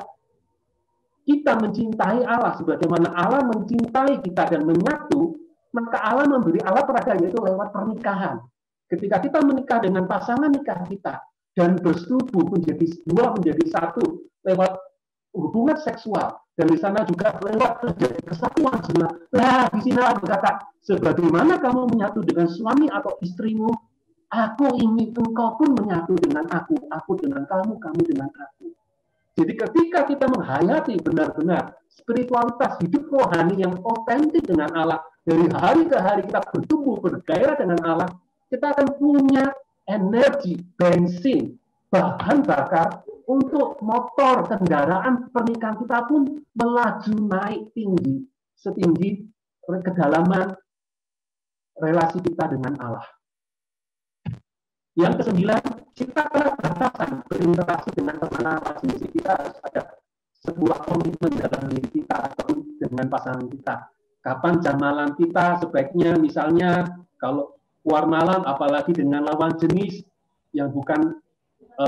kita mencintai Allah sebagaimana Allah mencintai kita dan menyatu, maka Allah memberi alat peraga yaitu lewat pernikahan. Ketika kita menikah dengan pasangan nikah kita dan bersetubuh menjadi dua menjadi satu lewat hubungan seksual dan di sana juga lewat terjadi kesatuan jiwa. Nah, di sini Allah berkata, sebagaimana kamu menyatu dengan suami atau istrimu, aku ingin engkau pun menyatu dengan aku dengan kamu, kamu dengan aku. Jadi ketika kita menghayati benar-benar spiritualitas hidup rohani yang otentik dengan Allah, dari hari ke hari kita bertumbuh bergairah dengan Allah, kita akan punya energi, bensin, bahan bakar untuk motor kendaraan pernikahan kita pun melaju naik tinggi, setinggi kedalaman relasi kita dengan Allah. Yang kesembilan, ciptakanlah batasan berinteraksi dengan teman-teman jenis kita harus ada sebuah komitmen dalam diri kita atau dengan pasangan kita. Kapan jam malam kita sebaiknya misalnya kalau keluar malam, apalagi dengan lawan jenis yang bukan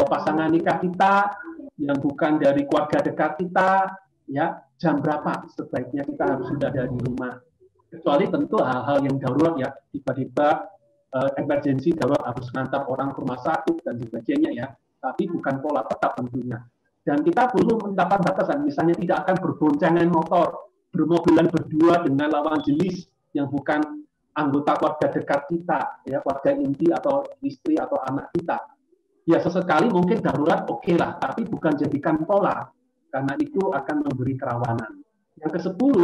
pasangan nikah kita, yang bukan dari keluarga dekat kita, ya jam berapa sebaiknya kita harus sudah ada di rumah. Kecuali tentu hal-hal yang darurat ya, tiba-tiba emergency darurat harus ngantar orang ke rumah sakit dan sebagainya ya, tapi bukan pola tetap tentunya. Dan kita perlu mendapat batasan, misalnya tidak akan berboncengan motor, bermobilan berdua dengan lawan jenis yang bukan anggota keluarga dekat kita, ya keluarga inti atau istri atau anak kita. Ya sesekali mungkin darurat oke lah, tapi bukan jadikan pola, karena itu akan memberi kerawanan. Yang ke-10,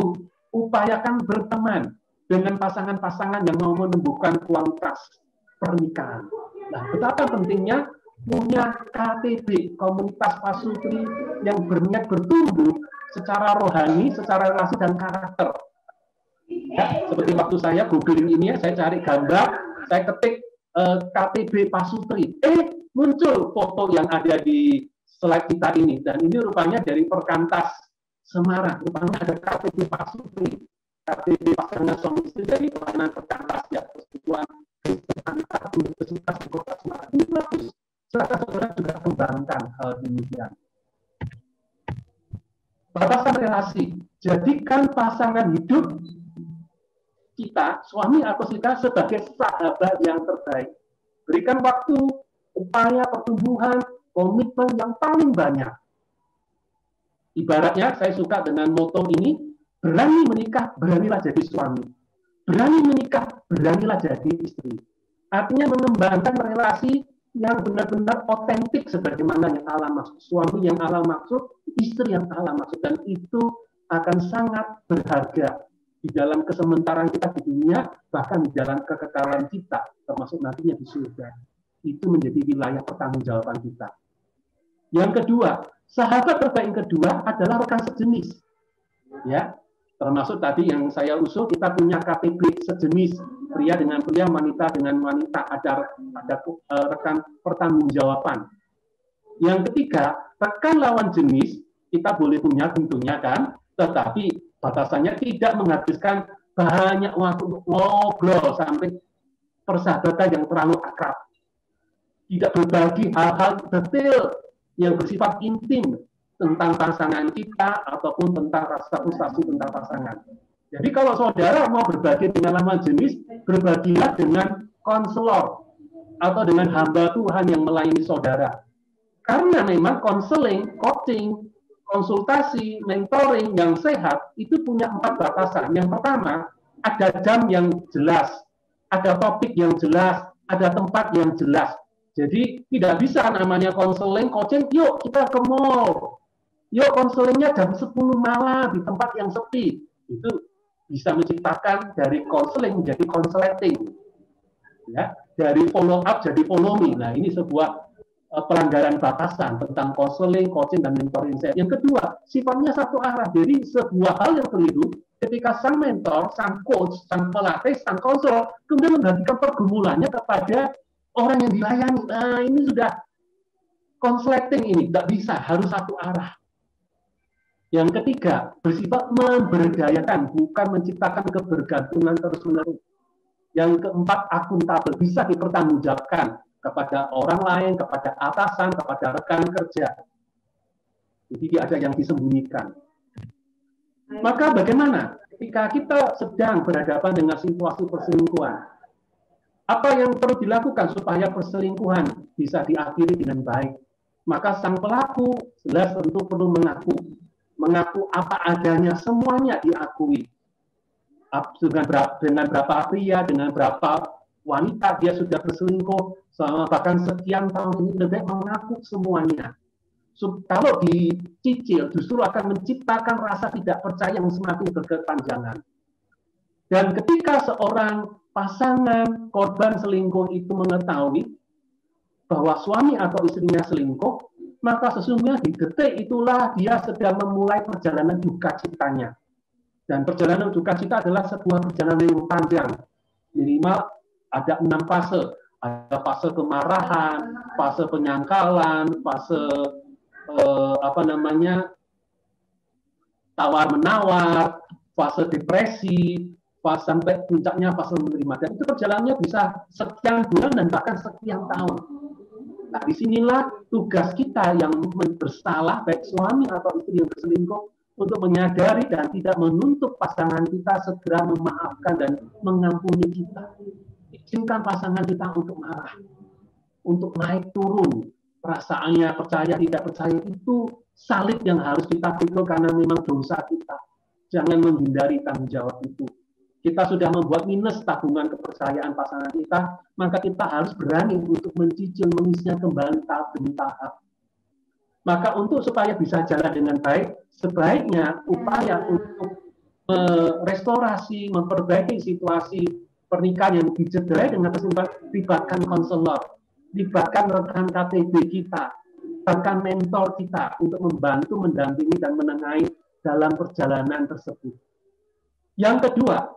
upayakan berteman dengan pasangan-pasangan yang mau menumbuhkan kualitas pernikahan. Nah, betapa pentingnya punya KTB, komunitas pasutri yang berniat bertumbuh secara rohani, secara relasi dan karakter. Ya, seperti waktu saya googling ini, saya cari gambar, saya ketik KTB pasutri. Muncul foto yang ada di slide kita ini, dan ini rupanya dari Perkantas Semarang. Rupanya ada KTB pasutri, KTB pasangan suami istri dari pelayanan Perkantas ya, persekutuan antar universitas di Kota Semarang. Ini bagus. Saudara-saudara juga kembangkan hal demikian. Batasan relasi, jadikan pasangan hidup kita, suami atau kita, sebagai sahabat yang terbaik. Berikan waktu, upaya pertumbuhan, komitmen yang paling banyak. Ibaratnya, saya suka dengan moto ini, berani menikah, beranilah jadi suami. Berani menikah, beranilah jadi istri. Artinya mengembangkan relasi yang benar-benar otentik sebagaimana yang Allah maksud. Suami yang Allah maksud, istri yang Allah maksud. Dan itu akan sangat berharga di dalam kesementaraan kita di dunia, bahkan di dalam kekekalan kita, termasuk nantinya di surga. Itu menjadi wilayah pertanggungjawaban kita. Yang kedua, sahabat terbaik yang kedua adalah rekan sejenis. Ya, termasuk tadi yang saya usul, kita punya KTB sejenis, pria dengan pria, wanita dengan wanita, ada rekan pertanggungjawaban. Yang ketiga, rekan lawan jenis, kita boleh punya tentunya kan, tetapi batasannya tidak menghabiskan banyak waktu untuk ngobrol sampai persahabatan yang terlalu akrab. Tidak berbagi hal-hal detail yang bersifat intim tentang pasangan kita ataupun tentang rasa frustasi tentang pasangan. Jadi kalau saudara mau berbagi dengan lawan jenis, berbagilah dengan konselor atau dengan hamba Tuhan yang melayani saudara. Karena memang konseling, coaching, konsultasi, mentoring yang sehat itu punya 4 batasan. Yang pertama, ada jam yang jelas, ada topik yang jelas, ada tempat yang jelas. Jadi tidak bisa namanya konseling, coaching, yuk kita ke mall. Yuk konselingnya jam 10 malam di tempat yang sepi. Itu bisa menciptakan dari konseling menjadi konsleting. Ya, dari follow up jadi follow me. Nah, ini sebuah pelanggaran batasan tentang konseling, coaching, dan mentoring. Yang kedua, sifatnya satu arah. Jadi sebuah hal yang keliru ketika sang mentor, sang coach, sang pelatih, sang konselor kemudian memberikan pergumulannya kepada orang yang dilayani. Nah, ini sudah konsleting, ini tidak bisa, harus satu arah. Yang ketiga, bersifat memberdayakan, bukan menciptakan kebergantungan terus-menerus. Yang keempat, akuntabel, bisa dipertanggungjawabkan kepada orang lain, kepada atasan, kepada rekan kerja. Jadi tidak ada yang disembunyikan. Maka bagaimana ketika kita sedang berhadapan dengan situasi perselingkuhan? Apa yang perlu dilakukan supaya perselingkuhan bisa diakhiri dengan baik? Maka sang pelaku jelas tentu perlu mengaku apa adanya, semuanya diakui. Dengan berapa pria, dengan berapa wanita dia sudah berselingkuh, bahkan sekian tahun ini, lebih mengaku semuanya. Kalau dicicil, justru akan menciptakan rasa tidak percaya yang semakin berkepanjangan. Dan ketika seorang pasangan korban selingkuh itu mengetahui bahwa suami atau istrinya selingkuh, maka sesungguhnya di detik itulah dia sedang memulai perjalanan duka citanya. Dan perjalanan duka cita adalah sebuah perjalanan yang panjang. Minimal ada 6 fase. Ada fase kemarahan, fase penyangkalan, fase tawar-menawar, fase depresi, fase sampai puncaknya fase menerima. Dan itu perjalanannya bisa sekian bulan dan bahkan sekian tahun. Nah, disinilah tugas kita yang bersalah, baik suami atau istri yang berselingkuh, untuk menyadari dan tidak menuntut pasangan kita segera memaafkan dan mengampuni kita. Izinkan pasangan kita untuk marah, untuk naik turun. Perasaannya percaya tidak percaya itu salib yang harus kita pikul karena memang dosa kita. Jangan menghindari tanggung jawab itu. Kita sudah membuat minus tabungan kepercayaan pasangan kita, maka kita harus berani untuk mencicil mengisinya kembali tahap demi tahap. Maka untuk supaya bisa jalan dengan baik, sebaiknya upaya untuk merestorasi, memperbaiki situasi pernikahan yang dicederai dengan perselingkuhan, libatkan konselor, libatkan rekan KTB kita, bahkan mentor kita untuk membantu, mendampingi, dan menengahi dalam perjalanan tersebut. Yang kedua,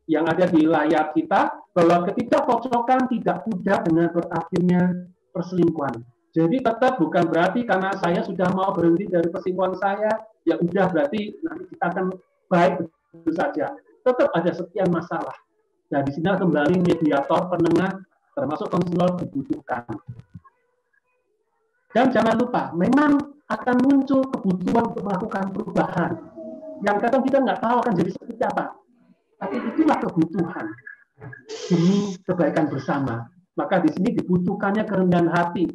yang ada di layar kita, bahwa ketidakcocokan tidak mudah dengan berakhirnya perselingkuhan. Jadi tetap bukan berarti karena saya sudah mau berhenti dari perselingkuhan saya, ya udah berarti nanti kita akan baik begitu saja. Tetap ada sekian masalah. Nah, di sini kembali mediator, penengah, termasuk konselor dibutuhkan. Dan jangan lupa, memang akan muncul kebutuhan untuk melakukan perubahan. Yang kadang kita nggak tahu akan jadi seperti apa. Tapi itulah kebutuhan demi kebaikan bersama. Maka di sini dibutuhkannya kerendahan hati,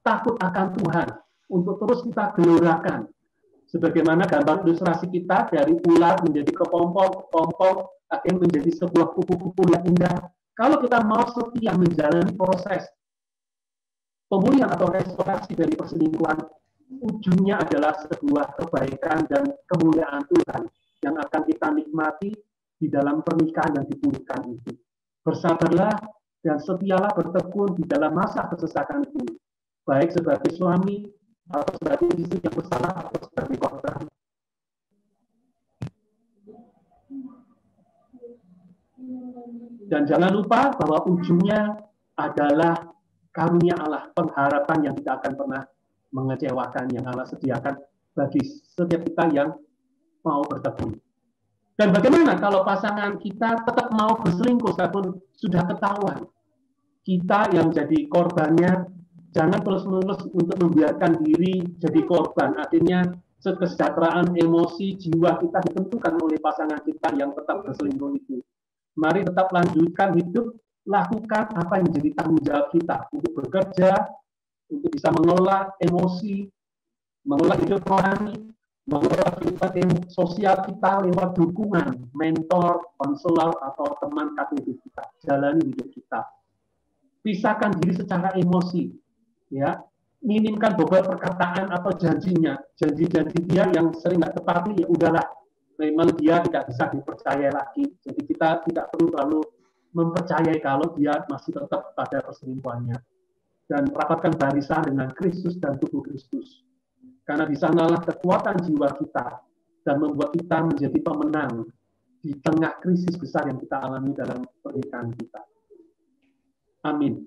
takut akan Tuhan, untuk terus kita gelorakan. Sebagaimana gambar ilustrasi kita dari ular menjadi kepompong, akhirnya menjadi sebuah kupu-kupu yang indah. Kalau kita mau setia menjalani proses pemulihan atau restorasi dari perselingkuhan, ujungnya adalah sebuah kebaikan dan kemuliaan Tuhan yang akan kita nikmati di dalam pernikahan yang dipulihkan itu. Bersabarlah dan setialah bertekun di dalam masa kesesakan itu, baik sebagai suami atau sebagai istri yang bersalah atau sebagai korban. Dan jangan lupa bahwa ujungnya adalah karunia Allah, pengharapan yang tidak akan pernah mengecewakan, yang Allah sediakan bagi setiap kita yang mau bertekun. Dan bagaimana kalau pasangan kita tetap mau berselingkuh walaupun sudah ketahuan? Kita yang jadi korbannya, jangan terus-menerus untuk membiarkan diri jadi korban. Akhirnya kesejahteraan emosi jiwa kita ditentukan oleh pasangan kita yang tetap berselingkuh itu. Mari tetap lanjutkan hidup, lakukan apa yang menjadi tanggung jawab kita untuk bekerja, untuk bisa mengelola emosi, mengelola hidup rohani, mengelola kehidupan sosial kita lewat dukungan mentor, konselor, atau teman KTB kita. Jalani hidup kita. Pisahkan diri secara emosi, ya. Minimkan beban perkataan atau janjinya, janji-janji dia yang sering nggak tepati, ya udahlah, memang dia tidak bisa dipercaya lagi. Jadi kita tidak perlu terlalu mempercayai kalau dia masih tetap pada perselingkuhannya. Dan rapatkan barisan dengan Kristus dan tubuh Kristus. Karena di sanalah kekuatan jiwa kita dan membuat kita menjadi pemenang di tengah krisis besar yang kita alami dalam pernikahan kita. Amin.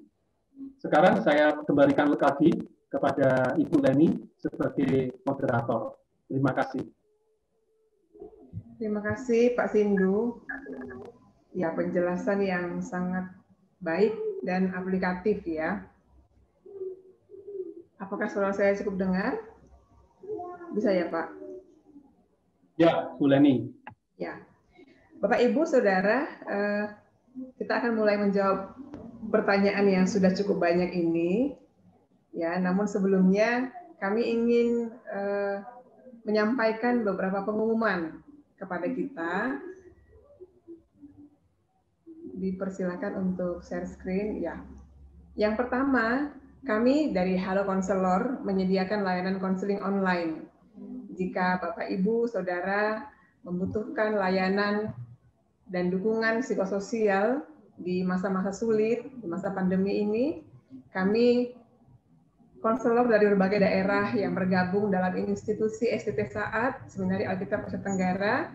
Sekarang saya kembalikan lagi kepada Ibu Leni sebagai moderator. Terima kasih. Terima kasih Pak Sindu. Ya, penjelasan yang sangat baik dan aplikatif ya. Apakah suara saya cukup dengar? Bisa ya, Pak? Ya, Bu Leni. Ya. Bapak, Ibu, Saudara, kita akan mulai menjawab pertanyaan yang sudah cukup banyak ini. Ya, namun sebelumnya kami ingin menyampaikan beberapa pengumuman kepada kita. Dipersilakan untuk share screen. Ya. Yang pertama, kami dari Halo Konselor menyediakan layanan konseling online. Jika Bapak, Ibu, Saudara membutuhkan layanan dan dukungan psikososial di masa-masa sulit, di masa pandemi ini, kami konselor dari berbagai daerah yang bergabung dalam institusi STT Saat, Seminari Alkitab Asia Tenggara,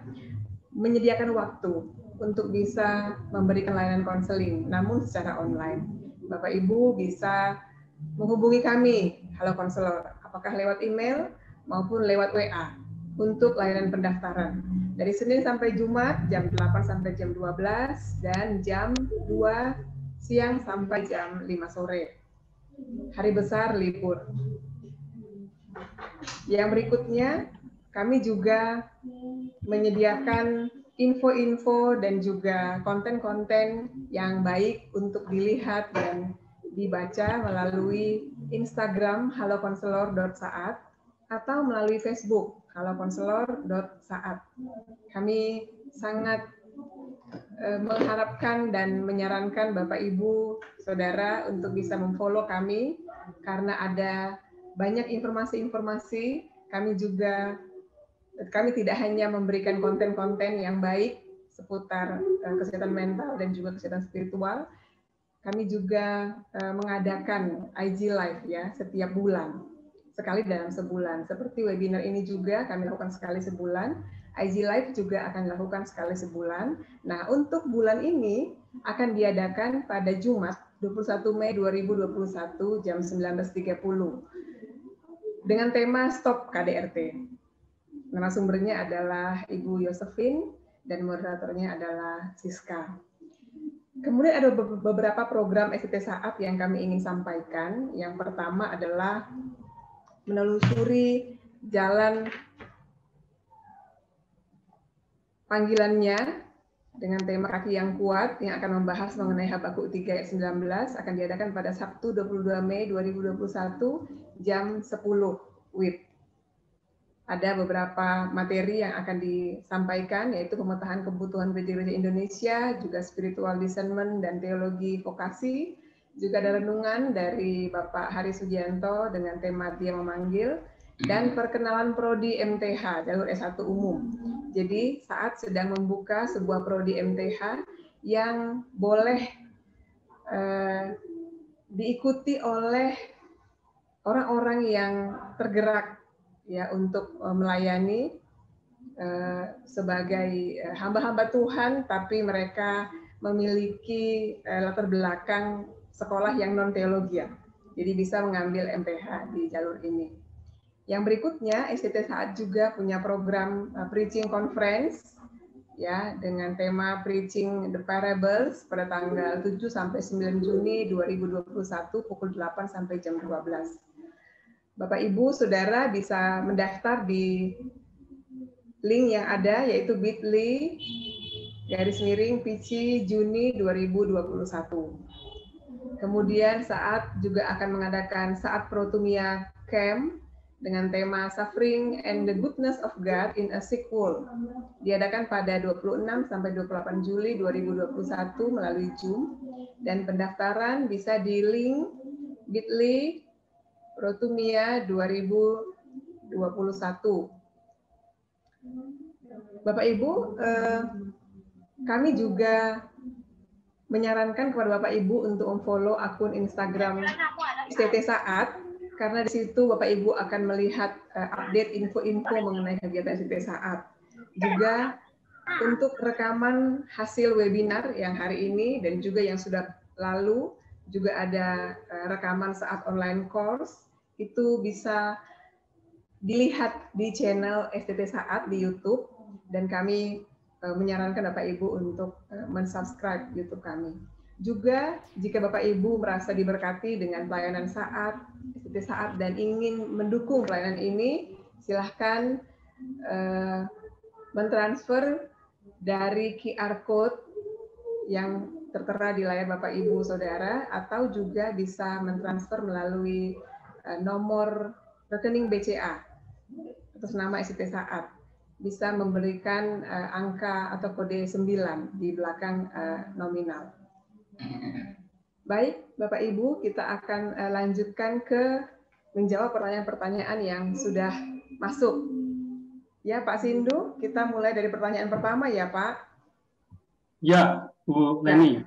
menyediakan waktu untuk bisa memberikan layanan konseling, namun secara online. Bapak, Ibu bisa menghubungi kami, Halo Konselor, apakah lewat email maupun lewat WA untuk layanan pendaftaran. Dari Senin sampai Jumat, jam 8 sampai jam 12, dan jam 2 siang sampai jam 5 sore. Hari besar libur. Yang berikutnya, kami juga menyediakan info-info dan juga konten-konten yang baik untuk dilihat dan dibaca melalui Instagram halokonselor.saat atau melalui Facebook halokonselor.saat. Kami sangat mengharapkan dan menyarankan Bapak, Ibu, Saudara untuk bisa memfollow kami karena ada banyak informasi-informasi. Kami tidak hanya memberikan konten-konten yang baik seputar kesehatan mental dan juga kesehatan spiritual, kami juga mengadakan IG Live ya setiap bulan, sekali dalam sebulan. Seperti webinar ini juga kami lakukan sekali sebulan, IG Live juga akan dilakukan sekali sebulan. Nah, untuk bulan ini akan diadakan pada Jumat 21 Mei 2021 jam 19.30 dengan tema Stop KDRT. Narasumbernya adalah Ibu Yosefin dan moderatornya adalah Siska. Kemudian ada beberapa program STT Saat yang kami ingin sampaikan. Yang pertama adalah menelusuri jalan panggilannya dengan tema Kaki yang Kuat yang akan membahas mengenai Habakuk 3 ayat 19 akan diadakan pada Sabtu 22 Mei 2021 jam 10 WIB. Ada beberapa materi yang akan disampaikan, yaitu pemetahan kebutuhan gereja-gereja Indonesia, juga spiritual discernment dan teologi vokasi, juga ada renungan dari Bapak Hari Sugianto dengan tema Dia Memanggil, dan perkenalan prodi MTH, jalur S1 umum. Jadi Saat sedang membuka sebuah prodi MTH yang boleh diikuti oleh orang-orang yang tergerak ya untuk melayani sebagai hamba-hamba Tuhan, tapi mereka memiliki latar belakang sekolah yang non teologian. Jadi bisa mengambil MTH di jalur ini. Yang berikutnya, STT Saat juga punya program preaching conference ya dengan tema Preaching the Parables pada tanggal 7 sampai 9 Juni 2021 pukul 8 sampai jam 12. Bapak, Ibu, Saudara bisa mendaftar di link yang ada, yaitu bit.ly/PC Juni 2021. Kemudian Saat juga akan mengadakan Saat Protumia Camp dengan tema Suffering and the Goodness of God in a Sick World. Diadakan pada 26 sampai 28 Juli 2021 melalui Zoom, dan pendaftaran bisa di link bit.ly Rotumia 2021. Bapak Ibu, kami juga menyarankan kepada Bapak Ibu untuk memfollow akun Instagram STT Saat, karena di situ Bapak Ibu akan melihat update info-info mengenai kegiatan STT Saat. Juga untuk rekaman hasil webinar yang hari ini dan juga yang sudah lalu, juga ada rekaman saat online course, itu bisa dilihat di channel STT Saat di YouTube, dan kami menyarankan Bapak Ibu untuk mensubscribe YouTube kami. Juga jika Bapak Ibu merasa diberkati dengan pelayanan saat, STT Saat, dan ingin mendukung pelayanan ini, silahkan mentransfer dari QR Code yang tertera di layar Bapak Ibu Saudara, atau juga bisa mentransfer melalui nomor rekening BCA atas nama STT Saat. Bisa memberikan angka atau kode 9 di belakang nominal. Baik, Bapak Ibu, kita akan lanjutkan ke menjawab pertanyaan-pertanyaan yang sudah masuk. Ya, Pak Sindu, kita mulai dari pertanyaan pertama ya, Pak. Ya, Bu Leni.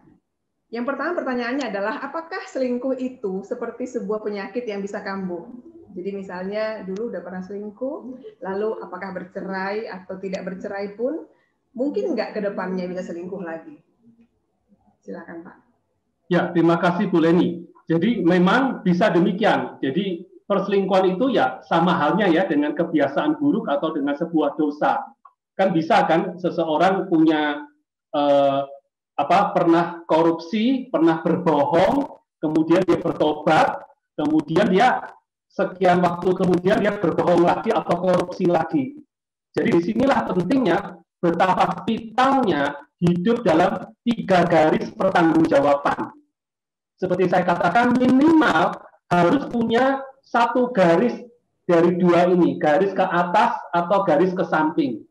Yang pertama pertanyaannya adalah, apakah selingkuh itu seperti sebuah penyakit yang bisa kambuh? Jadi misalnya dulu udah pernah selingkuh, lalu apakah bercerai atau tidak bercerai pun, mungkin nggak ke depannya bisa selingkuh lagi? Silakan Pak. Ya, terima kasih Bu Leni. Jadi memang bisa demikian. Jadi perselingkuhan itu ya sama halnya ya dengan kebiasaan buruk atau dengan sebuah dosa. Kan bisa kan seseorang punya pernah korupsi, pernah berbohong, kemudian dia bertobat, kemudian dia sekian waktu kemudian dia berbohong lagi atau korupsi lagi. Jadi disinilah pentingnya betapa vitalnya hidup dalam 3 garis pertanggungjawaban. Seperti saya katakan, minimal harus punya 1 garis dari 2 ini, garis ke atas atau garis ke samping.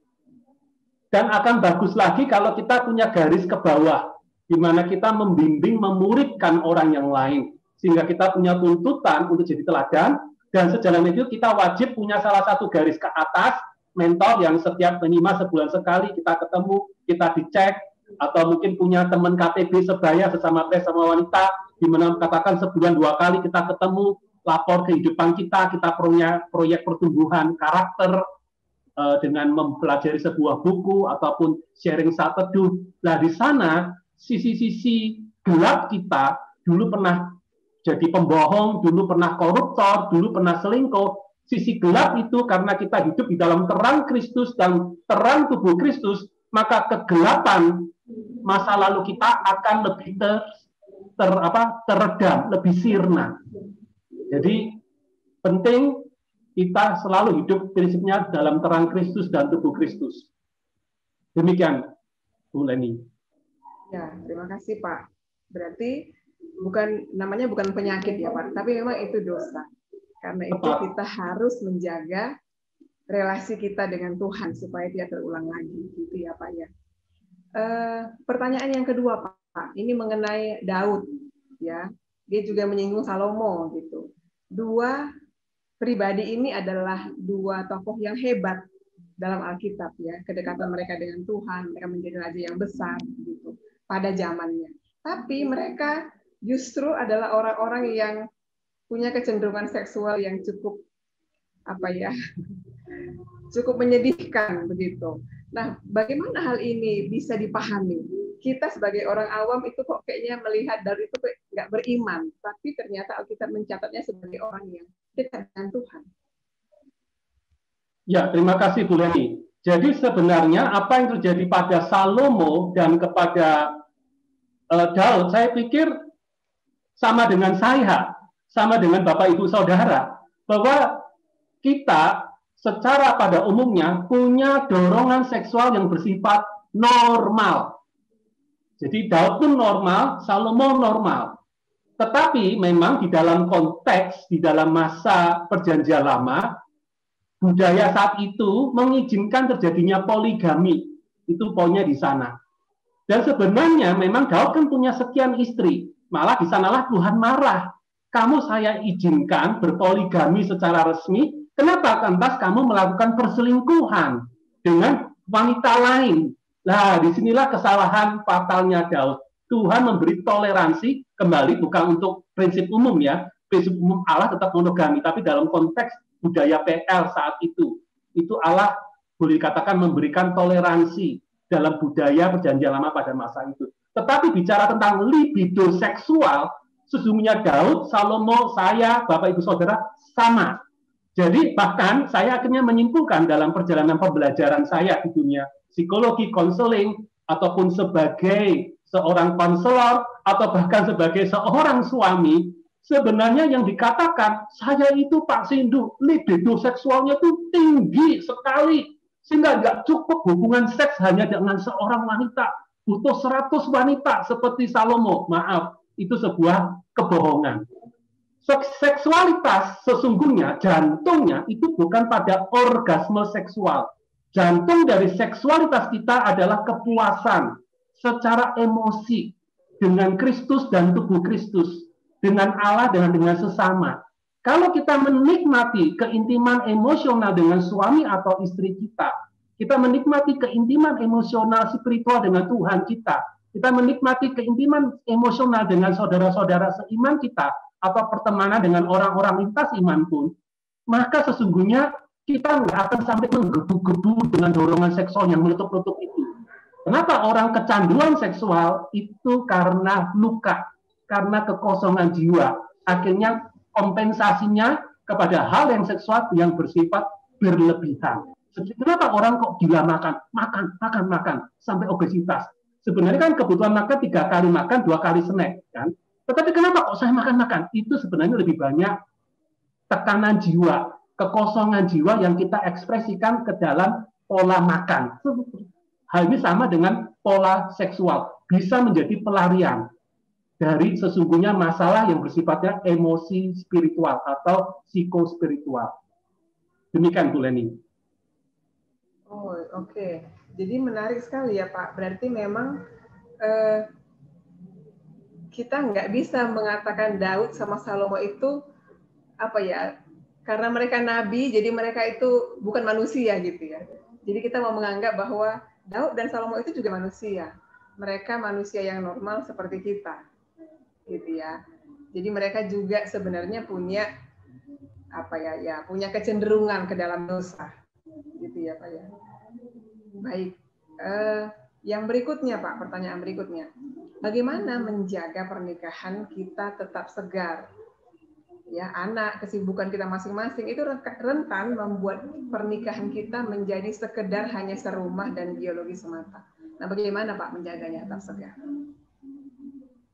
Dan akan bagus lagi kalau kita punya garis ke bawah, di mana kita membimbing, memuridkan orang yang lain, sehingga kita punya tuntutan untuk jadi teladan. Dan sejalan itu kita wajib punya salah satu garis ke atas, mentor yang setiap minimal sebulan sekali kita ketemu, kita dicek, atau mungkin punya teman KTB sebaya sesama pria sama wanita, di mana katakan sebulan 2 kali kita ketemu, lapor kehidupan kita punya proyek pertumbuhan karakter dengan mempelajari sebuah buku ataupun sharing saat teduh. Nah di sana sisi-sisi gelap kita dulu pernah jadi pembohong, dulu pernah koruptor, dulu pernah selingkuh. Sisi gelap itu karena kita hidup di dalam terang Kristus dan terang tubuh Kristus, maka kegelapan masa lalu kita akan lebih teredam, lebih sirna. Jadi penting kita selalu hidup prinsipnya dalam terang Kristus dan tubuh Kristus. Demikian, Bu Leni. Ya, terima kasih Pak. Berarti namanya bukan penyakit ya Pak, tapi memang itu dosa. Karena itu kita harus menjaga relasi kita dengan Tuhan supaya tidak terulang lagi, gitu ya Pak ya. Pertanyaan yang kedua Pak, ini mengenai Daud, ya. Dia juga menyinggung Salomo gitu. 2 pribadi ini adalah 2 tokoh yang hebat dalam Alkitab ya. Kedekatan mereka dengan Tuhan, mereka menjadi raja yang besar gitu pada zamannya. Tapi mereka justru adalah orang-orang yang punya kecenderungan seksual yang cukup cukup menyedihkan begitu. Nah, bagaimana hal ini bisa dipahami? Kita sebagai orang awam itu kok kayaknya melihat dari itu nggak beriman, tapi ternyata Alkitab mencatatnya sebagai orang yang dekat dengan Tuhan. Ya, terima kasih Bu Leni. Jadi sebenarnya apa yang terjadi pada Salomo dan kepada Daud, saya pikir sama dengan saya, sama dengan Bapak Ibu Saudara, bahwa kita secara pada umumnya punya dorongan seksual yang bersifat normal. Jadi Daud pun normal, Salomo normal. Tetapi memang di dalam konteks, di dalam masa perjanjian lama, budaya saat itu mengizinkan terjadinya poligami. Itu poinnya di sana. Dan sebenarnya memang Daud kan punya sekian istri. Malah di sanalah Tuhan marah. Kamu saya izinkan berpoligami secara resmi. Kenapa? Lantas kamu melakukan perselingkuhan dengan wanita lain. Nah, disinilah kesalahan fatalnya Daud. Tuhan memberi toleransi, kembali bukan untuk prinsip umum ya. Prinsip umum Allah tetap monogami. Tapi dalam konteks budaya PL saat itu Allah boleh dikatakan memberikan toleransi dalam budaya perjanjian lama pada masa itu. Tetapi bicara tentang libido seksual, sesungguhnya Daud, Salomo, saya, Bapak Ibu Saudara, sama. Jadi bahkan saya akhirnya menyimpulkan dalam perjalanan pembelajaran saya di dunia psikologi, konseling, ataupun sebagai seorang konselor, atau bahkan sebagai seorang suami, sebenarnya yang dikatakan, saya itu Pak Sindu, libido seksualnya itu tinggi sekali. Sehingga nggak cukup hubungan seks hanya dengan seorang wanita. Butuh 100 wanita seperti Salomo. Maaf, itu sebuah kebohongan. Seksualitas sesungguhnya, jantungnya itu bukan pada orgasme seksual. Jantung dari seksualitas kita adalah kepuasan secara emosi dengan Kristus dan tubuh Kristus. Dengan Allah dan dengan sesama. Kalau kita menikmati keintiman emosional dengan suami atau istri kita, kita menikmati keintiman emosional spiritual dengan Tuhan kita menikmati keintiman emosional dengan saudara-saudara seiman kita, atau pertemanan dengan orang-orang lintas iman pun, maka sesungguhnya kita nggak akan sampai menggebu-gebu dengan dorongan seksual yang meletup-letup itu. Kenapa orang kecanduan seksual? Itu karena luka, karena kekosongan jiwa. Akhirnya kompensasinya kepada hal yang seksual yang bersifat berlebihan. Kenapa orang kok gila makan sampai obesitas? Sebenarnya kan kebutuhan makan 3 kali makan, 2 kali snack, kan? Tetapi kenapa kok saya makan? Itu sebenarnya lebih banyak tekanan jiwa, kekosongan jiwa yang kita ekspresikan ke dalam pola makan. Hal ini sama dengan pola seksual, bisa menjadi pelarian dari sesungguhnya masalah yang bersifatnya emosi spiritual atau psikospiritual. Demikian Bu Leni. Oh, oke. Jadi menarik sekali ya Pak. Berarti memang kita nggak bisa mengatakan Daud sama Salomo itu apa ya? Karena mereka nabi, jadi mereka itu bukan manusia gitu ya. Jadi kita mau menganggap bahwa Daud dan Salomo itu juga manusia. Mereka manusia yang normal seperti kita. Gitu ya. Jadi mereka juga sebenarnya punya apa ya, punya kecenderungan ke dalam dosa. Gitu ya Pak ya. Baik. Yang berikutnya Pak, pertanyaan berikutnya. Bagaimana menjaga pernikahan kita tetap segar? Ya, anak, kesibukan kita masing-masing itu rentan membuat pernikahan kita menjadi sekedar hanya serumah dan biologi semata. Nah, bagaimana Pak menjaganya tetap segar?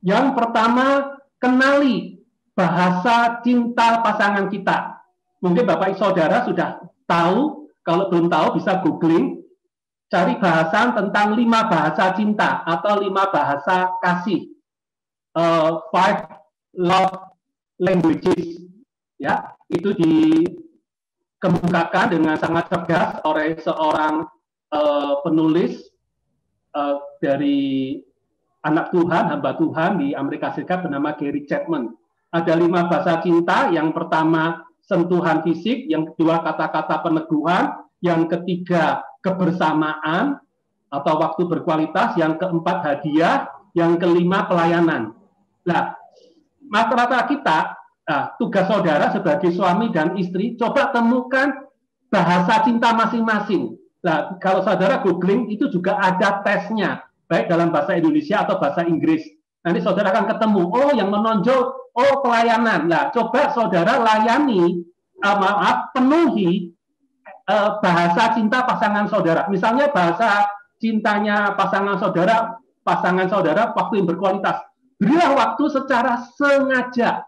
Yang pertama, kenali bahasa cinta pasangan kita. Mungkin Bapak Saudara sudah tahu, kalau belum tahu bisa googling, cari bahasan tentang 5 bahasa cinta atau 5 bahasa kasih. 5 love languages. Ya, itu dikemukakan dengan sangat cerdas oleh seorang penulis dari anak Tuhan, hamba Tuhan di Amerika Serikat bernama Gary Chapman. Ada 5 bahasa cinta. Yang pertama sentuhan fisik, yang kedua kata-kata peneguhan, yang ketiga kebersamaan atau waktu berkualitas, yang keempat hadiah, yang kelima pelayanan. Nah, rata-rata kita, tugas saudara sebagai suami dan istri, coba temukan bahasa cinta masing-masing. Nah, kalau saudara googling itu juga ada tesnya, baik dalam bahasa Indonesia atau bahasa Inggris. Nanti saudara akan ketemu, oh yang menonjol, oh pelayanan. Nah, coba saudara layani, penuhi bahasa cinta pasangan saudara. Misalnya bahasa cintanya pasangan saudara waktu yang berkualitas. Berilah waktu secara sengaja,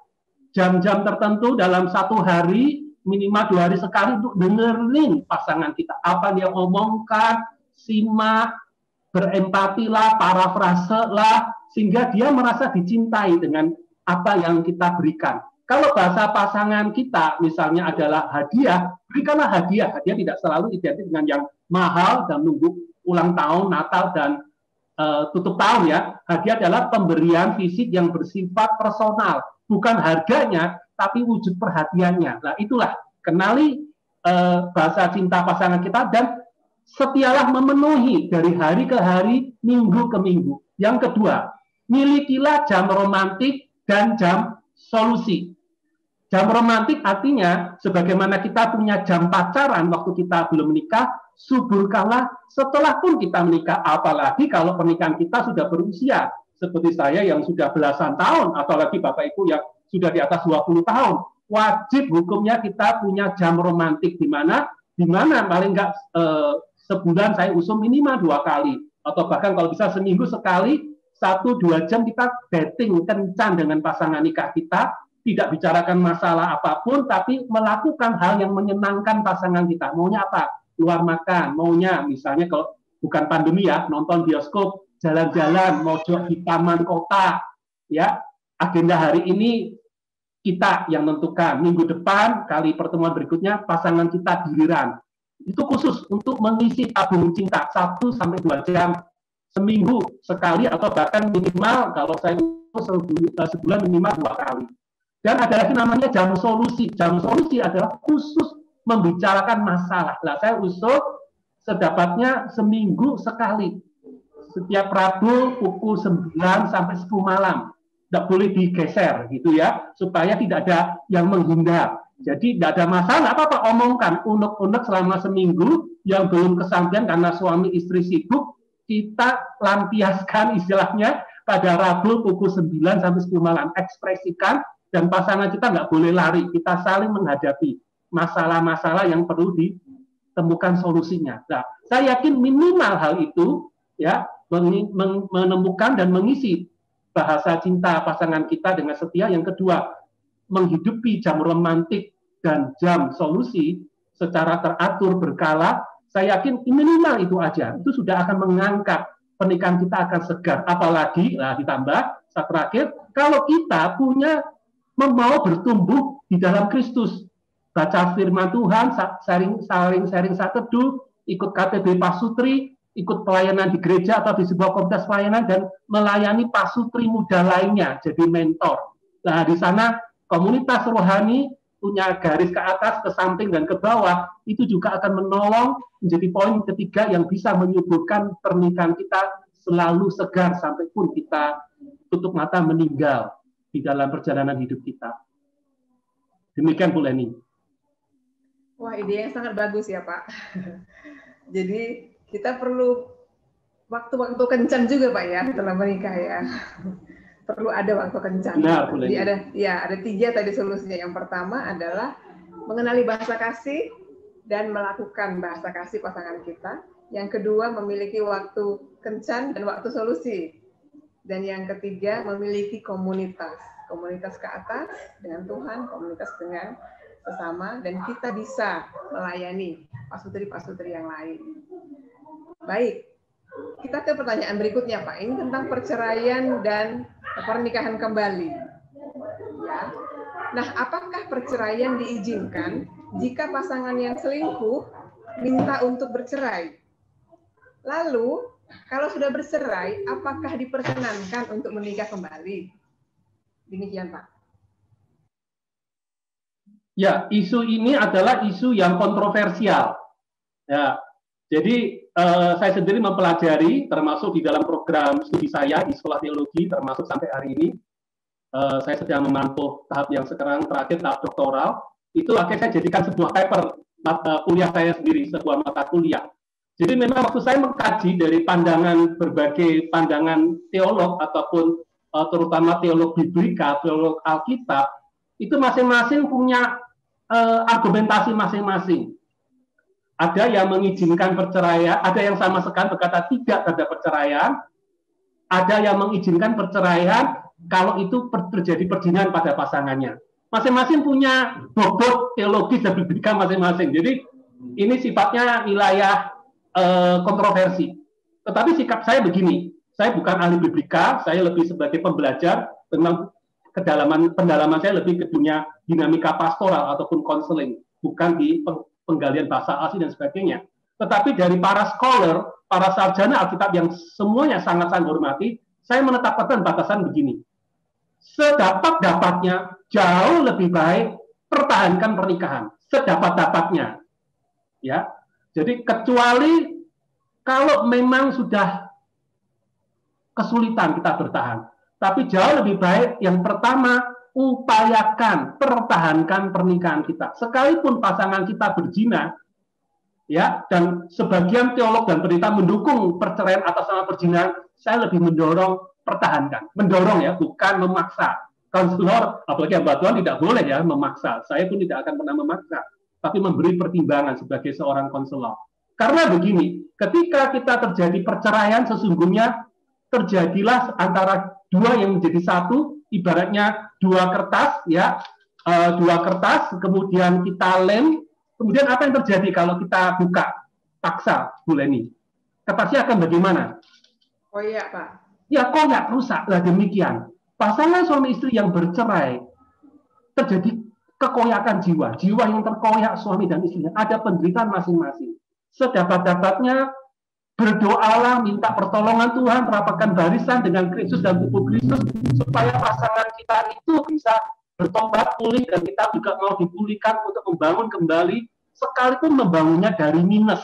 jam-jam tertentu dalam 1 hari, minimal 2 hari sekali untuk dengerin pasangan kita. Apa dia omongkan, simak, berempatilah, parafrase lah, sehingga dia merasa dicintai dengan apa yang kita berikan. Kalau bahasa pasangan kita misalnya adalah hadiah, berikanlah hadiah. Hadiah tidak selalu identik dengan yang mahal dan nunggu ulang tahun, Natal, dan tutup tahun ya. Hadiah adalah pemberian fisik yang bersifat personal, bukan harganya, tapi wujud perhatiannya. Nah, itulah kenali bahasa cinta pasangan kita dan setialah memenuhi dari hari ke hari, minggu ke minggu. Yang kedua, milikilah jam romantik dan jam solusi. Jam romantik artinya sebagaimana kita punya jam pacaran waktu kita belum menikah, suburkanlah setelah pun kita menikah, apalagi kalau pernikahan kita sudah berusia seperti saya yang sudah belasan tahun, apalagi Bapak Ibu yang sudah di atas 20 tahun. Wajib hukumnya kita punya jam romantik di mana paling enggak sebulan saya usung minimal 2 kali atau bahkan kalau bisa seminggu sekali 1-2 jam kita dating kencan dengan pasangan nikah kita. Tidak bicarakan masalah apapun, tapi melakukan hal yang menyenangkan pasangan kita. Maunya apa? Luar makan. Maunya misalnya kalau bukan pandemi ya, nonton bioskop, jalan-jalan, mojok di taman kota. Ya, agenda hari ini kita yang menentukan. Minggu depan, kali pertemuan berikutnya, pasangan kita giliran. Itu khusus untuk mengisi tabung cinta 1-2 jam seminggu sekali atau bahkan minimal kalau saya sebulan minimal 2 kali. Dan ada lagi namanya jam solusi. Jam solusi adalah khusus membicarakan masalah. Nah, saya usul sedapatnya seminggu sekali. Setiap Rabu pukul 9 sampai 10 malam. Tidak boleh digeser gitu ya, supaya tidak ada yang menghindar. Jadi tidak ada masalah, apa-apa omongkan. Unek-unek selama seminggu yang belum kesampaian karena suami istri sibuk, kita lampiaskan istilahnya pada Rabu pukul 9 sampai 10 malam. Ekspresikan. Dan pasangan kita nggak boleh lari, kita saling menghadapi masalah-masalah yang perlu ditemukan solusinya. Nah, saya yakin minimal hal itu ya menemukan dan mengisi bahasa cinta pasangan kita dengan setia. Yang kedua, menghidupi jam romantik dan jam solusi secara teratur berkala. Saya yakin minimal itu aja, itu sudah akan mengangkat pernikahan kita akan segar. Apalagi, ditambah saat terakhir, kalau kita punya mau bertumbuh di dalam Kristus, baca firman Tuhan, saling saat teduh, ikut KTB Pasutri, ikut pelayanan di gereja atau di sebuah komunitas pelayanan dan melayani pasutri muda lainnya, jadi mentor. Nah, di sana komunitas rohani punya garis ke atas, ke samping dan ke bawah, itu juga akan menolong menjadi poin ketiga yang bisa menyuburkan pernikahan kita selalu segar sampai pun kita tutup mata meninggal di dalam perjalanan hidup kita. Demikian Bu Leni. Wah, ide yang sangat bagus ya Pak. Jadi kita perlu waktu-waktu kencan juga Pak ya setelah menikah ya. Perlu ada waktu kencan. Benar, Bu Leni. Jadi ada 3 tadi solusinya. Yang pertama adalah mengenali bahasa kasih dan melakukan bahasa kasih pasangan kita. Yang kedua memiliki waktu kencan dan waktu solusi. Dan yang ketiga, memiliki komunitas ke atas dengan Tuhan, komunitas dengan sesama, dan kita bisa melayani pasutri-pasutri yang lain. Baik, kita ke pertanyaan berikutnya, Pak. Ini tentang perceraian dan pernikahan kembali. Ya. Nah, apakah perceraian diizinkan jika pasangan yang selingkuh minta untuk bercerai? Lalu, kalau sudah bercerai, apakah diperkenankan untuk menikah kembali? Demikian, Pak. Ya, isu ini adalah isu yang kontroversial. Ya, jadi saya sendiri mempelajari, termasuk di dalam program studi saya di Sekolah Teologi, termasuk sampai hari ini, saya sedang memantau tahap yang sekarang terakhir, tahap doktoral. Itu akhirnya saya jadikan sebuah paper kuliah saya sendiri, sebuah mata kuliah. Jadi memang waktu saya mengkaji dari pandangan berbagai pandangan teolog ataupun terutama teolog biblika, teolog Alkitab, itu masing-masing punya argumentasi masing-masing. Ada yang mengizinkan perceraian, ada yang sama sekali berkata tidak terhadap perceraian, ada yang mengizinkan perceraian kalau itu terjadi perzinahan pada pasangannya. Masing-masing punya bobot teologis dan biblika masing-masing. Jadi ini sifatnya wilayah kontroversi. Tetapi sikap saya begini, saya bukan ahli biblika, saya lebih sebagai pembelajar, memang pendalaman saya lebih ke dunia dinamika pastoral ataupun konseling, bukan di penggalian bahasa asing dan sebagainya. Tetapi dari para scholar, para sarjana Alkitab yang semuanya sangat saya hormati, saya menetapkan batasan begini. Sedapat-dapatnya, jauh lebih baik pertahankan pernikahan. Sedapat-dapatnya. Ya. Jadi kecuali kalau memang sudah kesulitan kita bertahan. Tapi jauh lebih baik yang pertama, upayakan, pertahankan pernikahan kita. Sekalipun pasangan kita berzina, ya, dan sebagian teolog dan pendeta mendukung perceraian atas nama perzinahan, saya lebih mendorong pertahankan. Mendorong ya, bukan memaksa. Konselor, apalagi hamba Tuhan tidak boleh ya memaksa. Saya pun tidak akan pernah memaksa, tapi memberi pertimbangan sebagai seorang konselor. Karena begini, ketika kita terjadi perceraian, sesungguhnya terjadilah antara dua yang menjadi satu, ibaratnya dua kertas, ya, dua kertas, kemudian kita lem, kemudian apa yang terjadi kalau kita buka paksa, Bu Leni? Kertasnya akan bagaimana? Oh iya, Pak. Ya, koyak, rusak. Lah demikian. Pasangan suami istri yang bercerai, terjadi kekoyakan jiwa. Jiwa yang terkoyak suami dan istrinya. Ada penderitaan masing-masing. Sedapat-dapatnya, berdoalah, minta pertolongan Tuhan, rapatkan barisan dengan Kristus dan tubuh Kristus, supaya pasangan kita itu bisa bertobat pulih, dan kita juga mau dipulihkan untuk membangun kembali, sekalipun membangunnya dari minus.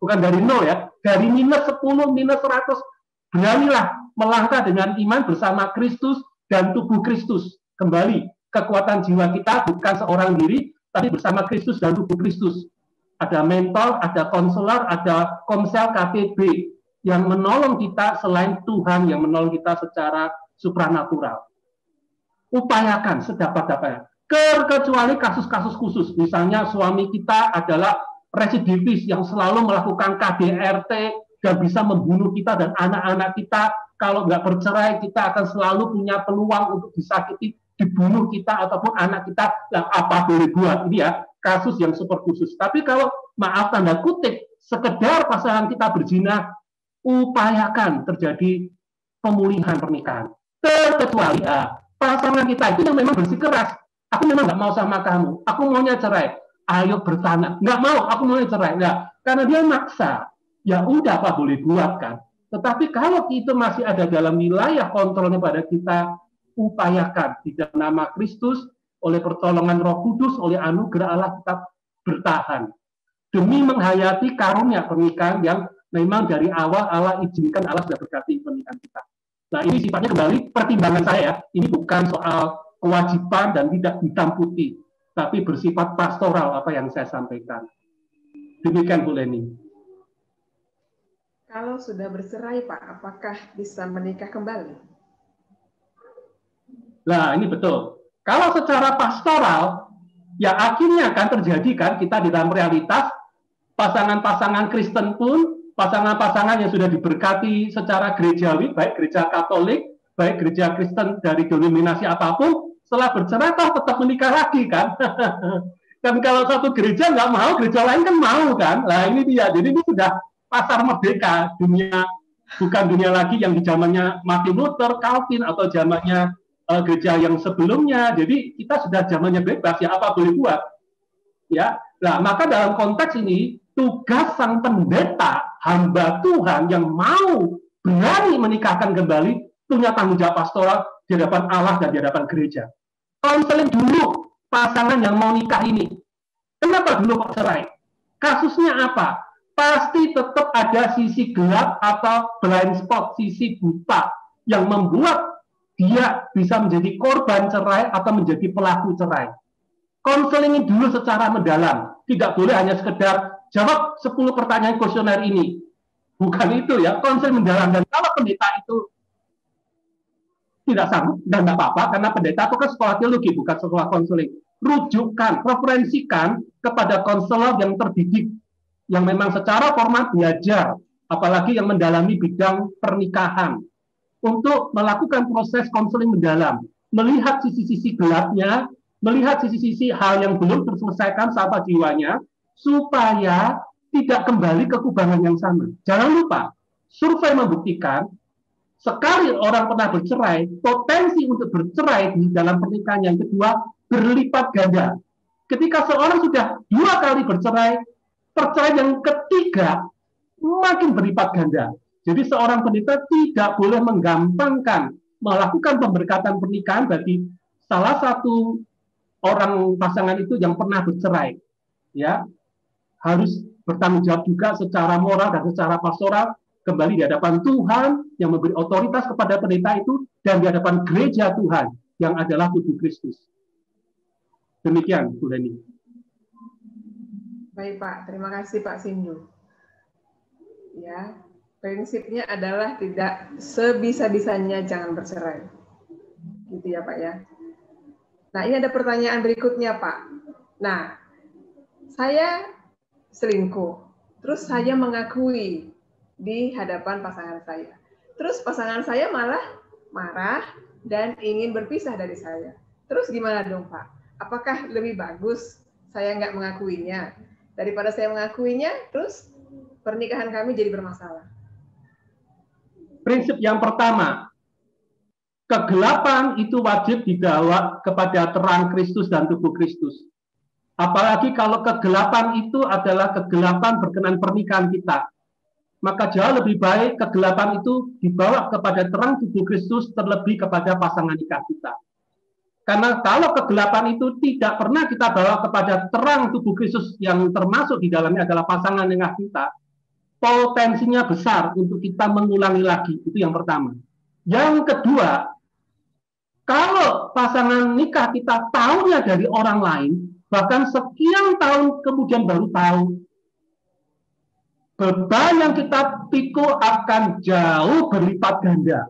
Bukan dari nol ya, dari minus 10, minus 100, beranilah melangkah dengan iman bersama Kristus dan tubuh Kristus. Kembali, kekuatan jiwa kita bukan seorang diri, tapi bersama Kristus dan tubuh Kristus. Ada mentor, ada konselor, ada komsel KTB yang menolong kita selain Tuhan yang menolong kita secara supranatural. Upayakan sedapat-dapatnya. Kecuali kasus-kasus khusus, misalnya suami kita adalah residivis yang selalu melakukan KDRT dan bisa membunuh kita dan anak-anak kita. Kalau nggak bercerai, kita akan selalu punya peluang untuk disakiti, dibunuh kita ataupun anak kita. Yang apa boleh buat? Ini ya kasus yang super khusus. Tapi kalau maaf tanda kutip, sekedar pasangan kita berzina, upayakan terjadi pemulihan pernikahan. Terkecuali pasangan kita itu yang memang bersikeras. Aku memang nggak mau sama kamu. Aku maunya cerai. Ayo bertanah. Nggak mau. Aku maunya cerai. Nah, karena dia maksa. Ya udah Pak, boleh buat kan. Tetapi kalau itu masih ada dalam wilayah kontrolnya pada kita, upayakan di dalam nama Kristus, oleh pertolongan Roh Kudus, oleh anugerah Allah kita bertahan. Demi menghayati karunia pernikahan yang memang dari awal Allah izinkan, Allah sudah berkati pernikahan kita. Nah, ini sifatnya kembali pertimbangan saya. Ini bukan soal kewajiban dan tidak hitam putih, tapi bersifat pastoral apa yang saya sampaikan. Demikian Bu Leni. Kalau sudah bercerai, Pak, apakah bisa menikah kembali? Nah, ini betul. Kalau secara pastoral, ya akhirnya akan terjadi kan kita di dalam realitas, pasangan-pasangan Kristen pun, pasangan-pasangan yang sudah diberkati secara gerejawi, baik gereja Katolik, baik gereja Kristen dari denominasi apapun, setelah bercerai tetap menikah lagi kan. Dan kalau satu gereja nggak mau, gereja lain kan mau kan. Nah ini dia, jadi ini sudah pasar merdeka, dunia bukan dunia lagi yang di zamannya Martin Luther, Calvin, atau zamannya gereja yang sebelumnya. Jadi kita sudah zamannya bebas, ya apa boleh buat. Ya, nah maka dalam konteks ini tugas sang pendeta, hamba Tuhan yang mau berani menikahkan kembali, punya tanggung jawab pastoral di hadapan Allah dan di hadapan gereja. Konseling dulu pasangan yang mau nikah ini. Kenapa dulu kok cerai? Kasusnya apa? Pasti tetap ada sisi gelap atau blind spot, sisi buta yang membuat dia bisa menjadi korban cerai atau menjadi pelaku cerai. Konselingin dulu secara mendalam. Tidak boleh hanya sekedar jawab 10 pertanyaan kuesioner ini. Bukan itu ya, konseling mendalam. Dan kalau pendeta itu tidak sanggup, dan tidak apa-apa, karena pendeta itu kan sekolah teologi, bukan sekolah konseling. Rujukkan, referensikan kepada konselor yang terdidik, yang memang secara formal belajar, apalagi yang mendalami bidang pernikahan, untuk melakukan proses konseling mendalam, melihat sisi-sisi gelapnya, melihat sisi-sisi hal yang belum terselesaikan sama jiwanya, supaya tidak kembali ke kubangan yang sama. Jangan lupa, survei membuktikan sekali orang pernah bercerai, potensi untuk bercerai di dalam pernikahan yang kedua berlipat ganda. Ketika seorang sudah 2 kali bercerai, perceraian yang ketiga makin berlipat ganda. Jadi seorang pendeta tidak boleh menggampangkan melakukan pemberkatan pernikahan bagi salah satu orang pasangan itu yang pernah bercerai. Ya, harus bertanggung jawab juga secara moral dan secara pastoral kembali di hadapan Tuhan yang memberi otoritas kepada pendeta itu dan di hadapan gereja Tuhan yang adalah tubuh Kristus. Demikian, Bu Leni. Baik Pak, terima kasih Pak Sindu. Ya, prinsipnya adalah tidak sebisa-bisanya jangan bercerai. Gitu ya Pak ya. Nah, ini ada pertanyaan berikutnya Pak. Nah, saya selingkuh, terus saya mengakui di hadapan pasangan saya. Terus pasangan saya malah marah dan ingin berpisah dari saya. Terus gimana dong Pak? Apakah lebih bagus saya nggak mengakuinya daripada saya mengakuinya, terus pernikahan kami jadi bermasalah? Prinsip yang pertama, kegelapan itu wajib dibawa kepada terang Kristus dan tubuh Kristus. Apalagi kalau kegelapan itu adalah kegelapan berkenan pernikahan kita. Maka jauh lebih baik kegelapan itu dibawa kepada terang tubuh Kristus terlebih kepada pasangan nikah kita. Karena kalau kegelapan itu tidak pernah kita bawa kepada terang tubuh Kristus yang termasuk di dalamnya adalah pasangan nikah kita, potensinya besar untuk kita mengulangi lagi. Itu yang pertama. Yang kedua, kalau pasangan nikah kita tahunya dari orang lain, bahkan sekian tahun kemudian baru tahu, beban yang kita pikul akan jauh berlipat ganda.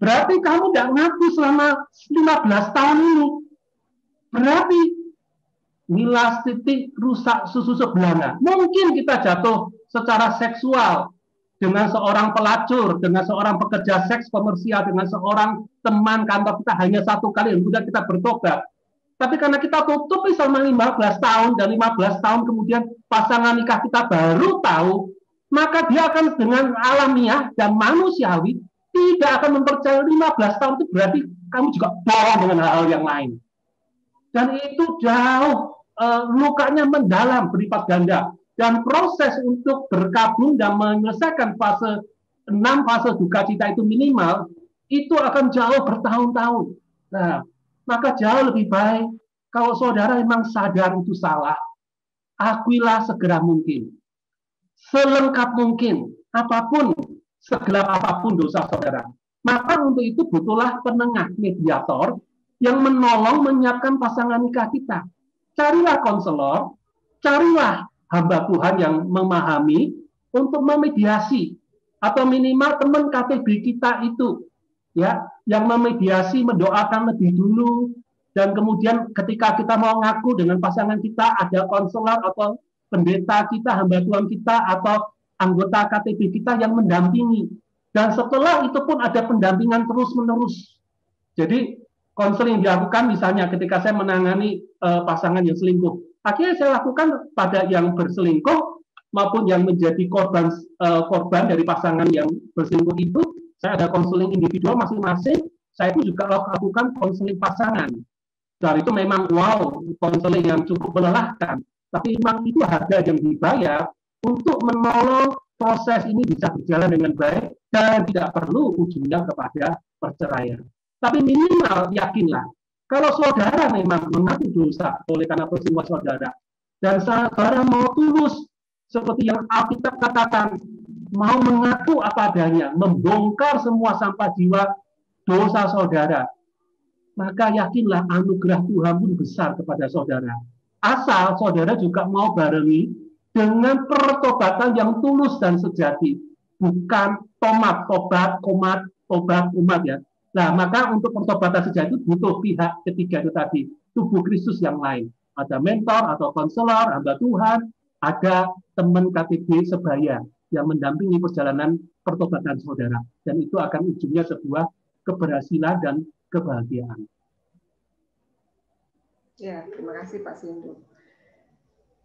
Berarti kamu tidak ngaku selama 15 tahun ini. Berarti milas titik rusak susu sebelanga. Mungkin kita jatuh secara seksual dengan seorang pelacur, dengan seorang pekerja seks komersial, dengan seorang teman kantor kita hanya 1 kali, dan kemudian kita bertobat. Tapi karena kita tutupi selama 15 tahun, dan 15 tahun kemudian pasangan nikah kita baru tahu, maka dia akan dengan alamiah dan manusiawi tidak akan mempercayai 15 tahun itu berarti kamu juga bohong dengan hal-hal yang lain. Dan itu jauh lukanya mendalam, berlipat ganda. Dan proses untuk berkabung dan menyelesaikan fase 6 fase duka cita itu minimal, itu akan jauh bertahun-tahun. Nah, maka jauh lebih baik kalau saudara memang sadar itu salah, akuilah segera mungkin. Selengkap mungkin, apapun, segelap apapun dosa saudara. Maka untuk itu butuhlah penengah, mediator, yang menolong menyiapkan pasangan nikah kita. Carilah konselor, carilah hamba Tuhan yang memahami untuk memediasi, atau minimal teman KTB kita itu, ya, yang memediasi, mendoakan lebih dulu, dan kemudian ketika kita mau ngaku dengan pasangan kita, ada konselor atau pendeta kita, hamba Tuhan kita, atau anggota KTB kita yang mendampingi. Dan setelah itu pun ada pendampingan terus-menerus. Jadi konseling dilakukan misalnya ketika saya menangani pasangan yang selingkuh. Akhirnya saya lakukan pada yang berselingkuh maupun yang menjadi korban dari pasangan yang berselingkuh itu, saya ada konseling individual masing-masing. Saya pun juga lakukan konseling pasangan. Dan itu memang konseling yang cukup melelahkan. Tapi memang itu harga yang dibayar untuk menolong proses ini bisa berjalan dengan baik dan tidak perlu ujungnya kepada perceraian. Tapi minimal yakinlah, kalau saudara memang mengaku dosa oleh karena peristiwa saudara, dan saudara mau tulus, seperti yang Alkitab katakan, mau mengaku apa adanya, membongkar semua sampah jiwa dosa saudara, maka yakinlah anugerah Tuhan pun besar kepada saudara. Asal saudara juga mau barengi dengan pertobatan yang tulus dan sejati, bukan tobat ya. Nah, maka untuk pertobatan sejati butuh pihak ketiga itu tadi, tubuh Kristus yang lain. Ada mentor atau konselor, hamba Tuhan, ada teman KTB sebaya yang mendampingi perjalanan pertobatan saudara. Dan itu akan ujungnya sebuah keberhasilan dan kebahagiaan. Ya, terima kasih Pak Sindu.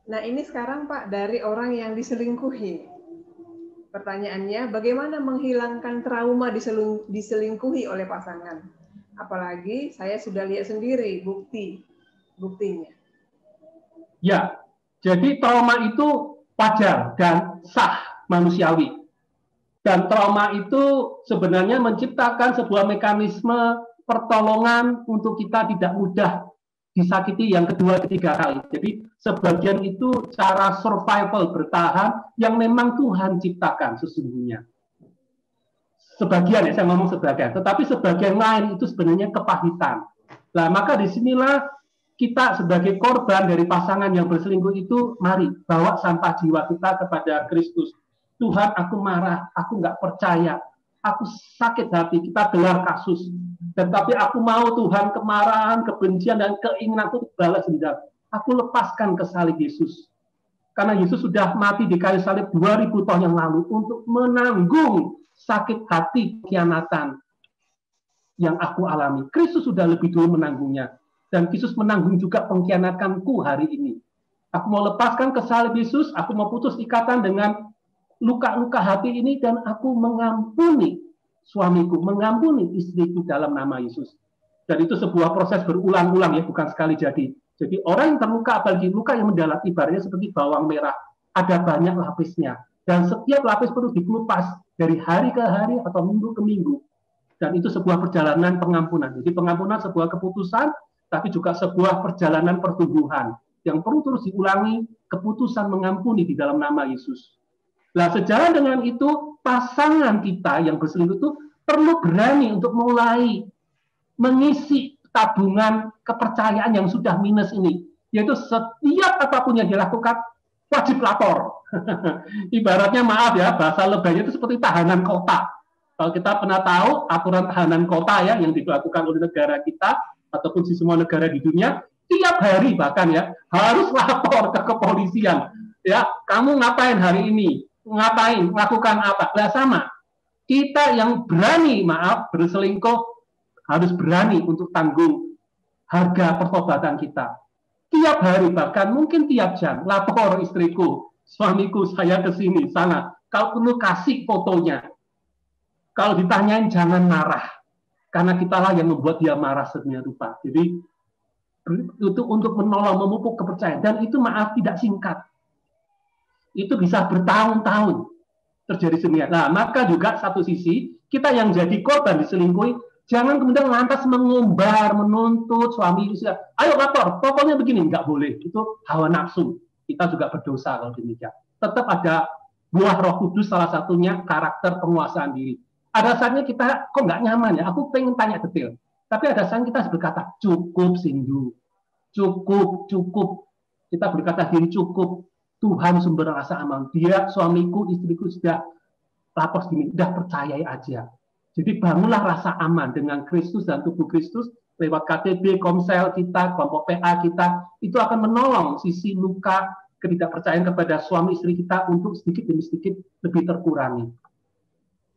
Nah, ini sekarang Pak dari orang yang diselingkuhi. Pertanyaannya, bagaimana menghilangkan trauma diselingkuhi oleh pasangan? Apalagi saya sudah lihat sendiri buktinya. Ya, jadi trauma itu wajar dan sah manusiawi. Dan trauma itu sebenarnya menciptakan sebuah mekanisme pertolongan untuk kita tidak mudah disakiti yang kedua, ketiga kali. Jadi sebagian itu cara survival bertahan yang memang Tuhan ciptakan sesungguhnya. Sebagian ya, saya ngomong sebagian. Tetapi sebagian lain itu sebenarnya kepahitan. Nah, maka disinilah kita sebagai korban dari pasangan yang berselingkuh itu, mari bawa sampah jiwa kita kepada Kristus. Tuhan, aku marah, aku nggak percaya, aku sakit hati, kita gelar kasus. Tetapi aku mau Tuhan, kemarahan, kebencian, dan keinginanku balas dendam. Aku lepaskan ke salib Yesus. Karena Yesus sudah mati di kayu salib 2000 tahun yang lalu untuk menanggung sakit hati pengkhianatan yang aku alami. Kristus sudah lebih dulu menanggungnya. Dan Kristus menanggung juga pengkhianatanku hari ini. Aku mau lepaskan ke salib Yesus, aku mau putus ikatan dengan luka-luka hati ini, dan aku mengampuni suamiku, mengampuni istriku dalam nama Yesus. Dan itu sebuah proses berulang-ulang ya, bukan sekali jadi. Jadi orang yang terluka, apalagi luka yang mendalam, ibaratnya seperti bawang merah, ada banyak lapisnya. Dan setiap lapis perlu dikelupas dari hari ke hari atau minggu ke minggu. Dan itu sebuah perjalanan pengampunan. Jadi pengampunan sebuah keputusan, tapi juga sebuah perjalanan pertumbuhan yang perlu terus diulangi, keputusan mengampuni di dalam nama Yesus. Nah, sejalan dengan itu, pasangan kita yang berselingkuh itu perlu berani untuk mulai mengisi tabungan kepercayaan yang sudah minus ini. Yaitu setiap apapun yang dilakukan, wajib lapor. Ibaratnya, maaf ya, bahasa lebaynya itu seperti tahanan kota. Kalau kita pernah tahu aturan tahanan kota ya yang dilakukan oleh negara kita ataupun di semua negara di dunia, tiap hari bahkan ya harus lapor ke kepolisian. Ya, kamu ngapain hari ini? Ngapain? Lakukan apa? Nah, sama. Kita yang berani, maaf, berselingkuh harus berani untuk tanggung harga pertobatan kita. Tiap hari, bahkan mungkin tiap jam, lapor istriku, suamiku, saya ke sini, sana. Kalau perlu kasih fotonya. Kalau ditanyain jangan marah. Karena kitalah yang membuat dia marah sedemikian rupa. Jadi itu untuk menolong, memupuk kepercayaan. Dan itu maaf tidak singkat. Itu bisa bertahun-tahun terjadi sedemikian. Nah, maka juga satu sisi, kita yang jadi korban diselingkuhi, jangan kemudian lantas mengumbar, menuntut suami istri. Ayo lapor, pokoknya begini, nggak boleh. Itu hawa nafsu. Kita juga berdosa kalau demikian. Tetap ada buah Roh Kudus, salah satunya karakter penguasaan diri. Ada saatnya kita kok nggak nyaman ya. Aku pengen tanya detail. Tapi ada saatnya kita harus berkata cukup, Sindu, cukup. Kita berkata diri cukup. Tuhan sumber rasa aman. Dia suamiku, istriku sudah lapor segini, udah percayai aja. Jadi bangunlah rasa aman dengan Kristus dan tubuh Kristus lewat KTB, Komsel kita, kelompok PA kita, itu akan menolong sisi luka ketidakpercayaan kepada suami istri kita untuk sedikit demi sedikit lebih terkurangi.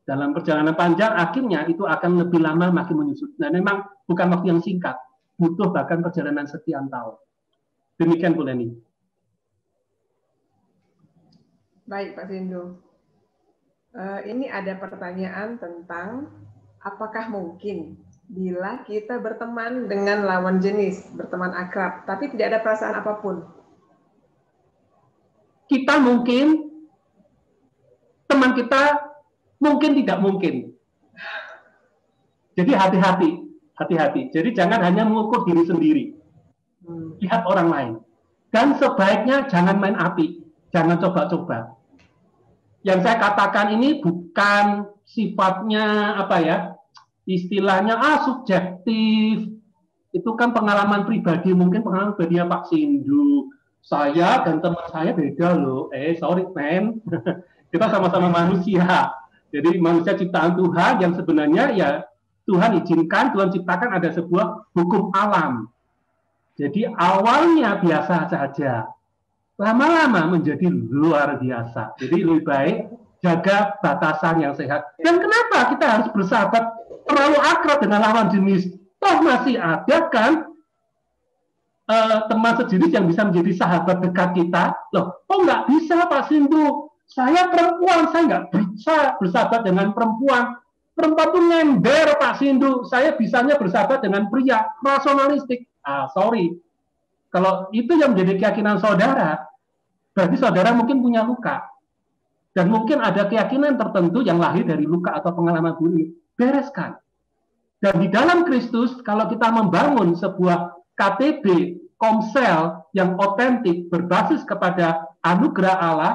Dalam perjalanan panjang, akhirnya itu akan lebih lama makin menyusut. Nah, memang bukan waktu yang singkat, butuh bahkan perjalanan sekian tahun. Demikian Bu Leni. Baik, Pak Sindu. Ini ada pertanyaan tentang apakah mungkin bila kita berteman dengan lawan jenis, berteman akrab, tapi tidak ada perasaan apapun? Kita mungkin, teman kita mungkin tidak mungkin. Jadi hati-hati. Jadi jangan hanya mengukur diri sendiri. Lihat orang lain. Dan sebaiknya jangan main api. Jangan coba-coba. Yang saya katakan ini bukan sifatnya apa ya, istilahnya subjektif. Itu kan pengalaman pribadi, mungkin pengalaman pribadinya Pak Sindu. Saya dan teman saya beda loh. Sorry man. Kita sama-sama manusia. Jadi manusia ciptaan Tuhan yang sebenarnya ya Tuhan izinkan, Tuhan ciptakan ada sebuah hukum alam. Jadi awalnya biasa saja. Lama-lama menjadi luar biasa. Jadi lebih baik jaga batasan yang sehat. Dan kenapa kita harus bersahabat terlalu akrab dengan lawan jenis? Toh masih ada kan teman sejenis yang bisa menjadi sahabat dekat kita. Loh, kok nggak bisa Pak Sindu? Saya perempuan, saya nggak bisa bersahabat dengan perempuan. Perempuan tuh nyender, Pak Sindu. Saya bisanya bersahabat dengan pria, rasionalistik. Sorry. Kalau itu yang menjadi keyakinan saudara, berarti saudara mungkin punya luka. Dan mungkin ada keyakinan tertentu yang lahir dari luka atau pengalaman buruk. Bereskan. Dan di dalam Kristus, kalau kita membangun sebuah KTB, komsel yang otentik, berbasis kepada anugerah Allah,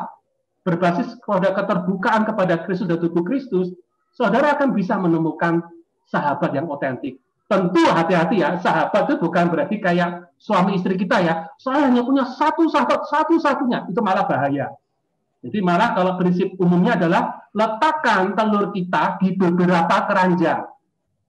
berbasis kepada keterbukaan kepada Kristus dan tubuh Kristus, saudara akan bisa menemukan sahabat yang otentik. Tentu hati-hati ya, sahabat itu bukan berarti kayak suami istri kita ya, saya hanya punya satu sahabat, satu-satunya, itu malah bahaya. Jadi malah kalau prinsip umumnya adalah letakkan telur kita di beberapa keranjang.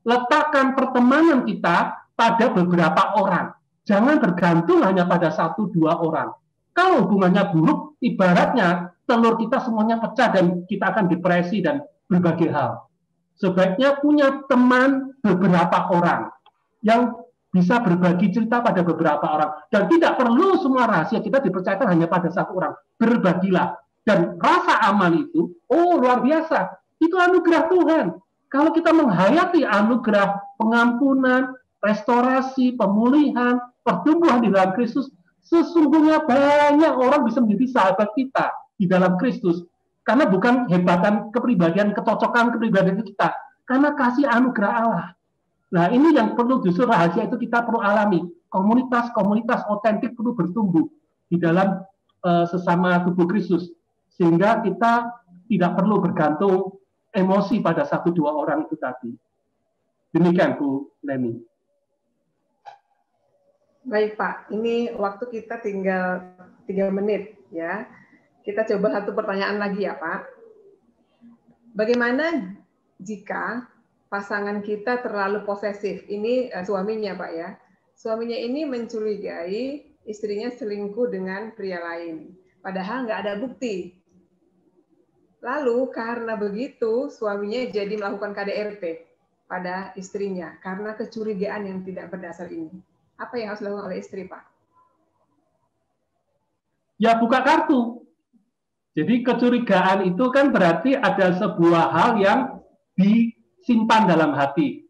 Letakkan pertemanan kita pada beberapa orang. Jangan bergantung hanya pada 1-2 orang. Kalau hubungannya buruk, ibaratnya telur kita semuanya pecah dan kita akan depresi dan berbagai hal. Sebaiknya punya teman beberapa orang yang bisa berbagi cerita pada beberapa orang. Dan tidak perlu semua rahasia kita dipercayakan hanya pada satu orang. Berbagilah. Dan rasa aman itu, luar biasa. Itu anugerah Tuhan. Kalau kita menghayati anugerah pengampunan, restorasi, pemulihan, pertumbuhan di dalam Kristus, sesungguhnya banyak orang bisa menjadi sahabat kita di dalam Kristus. Karena bukan hebatan kepribadian, kecocokan kepribadian kita. Karena kasih anugerah Allah. Nah, ini yang perlu justru rahasia itu kita perlu alami. Komunitas-komunitas otentik perlu bertumbuh di dalam sesama tubuh Kristus. Sehingga kita tidak perlu bergantung emosi pada 1-2 orang itu tadi. Demikian Bu Leni. Baik Pak, ini waktu kita tinggal 3 menit ya. Kita coba satu pertanyaan lagi ya Pak. Bagaimana jika pasangan kita terlalu posesif? Ini suaminya Pak ya. Suaminya ini mencurigai istrinya selingkuh dengan pria lain. Padahal nggak ada bukti. Lalu karena begitu suaminya jadi melakukan KDRT pada istrinya karena kecurigaan yang tidak berdasar ini. Apa yang harus dilakukan oleh istri, Pak? Ya buka kartu. Jadi kecurigaan itu kan berarti ada sebuah hal yang disimpan dalam hati.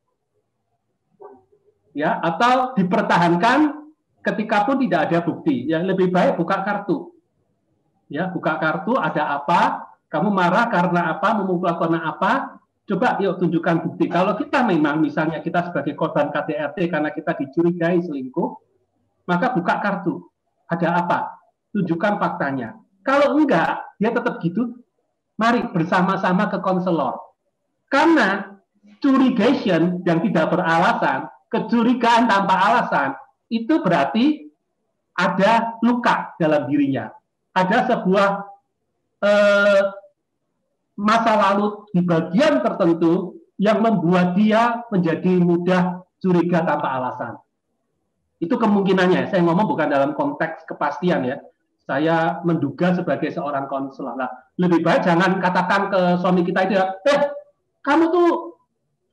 Ya, atau dipertahankan ketika pun tidak ada bukti. Ya lebih baik buka kartu. Ya, buka kartu ada apa? Kamu marah karena apa, memukul karena apa, coba yuk tunjukkan bukti. Kalau kita memang misalnya kita sebagai korban KDRT karena kita dicurigai selingkuh, maka buka kartu. Ada apa? Tunjukkan faktanya. Kalau enggak, dia tetap gitu, mari bersama-sama ke konselor. Karena curigation yang tidak beralasan, kecurigaan tanpa alasan, itu berarti ada luka dalam dirinya. Ada sebuah masa lalu di bagian tertentu yang membuat dia menjadi mudah curiga tanpa alasan. Itu kemungkinannya. Saya ngomong bukan dalam konteks kepastian ya. Saya menduga sebagai seorang konselor. Nah, lebih baik jangan katakan ke suami kita itu ya, kamu tuh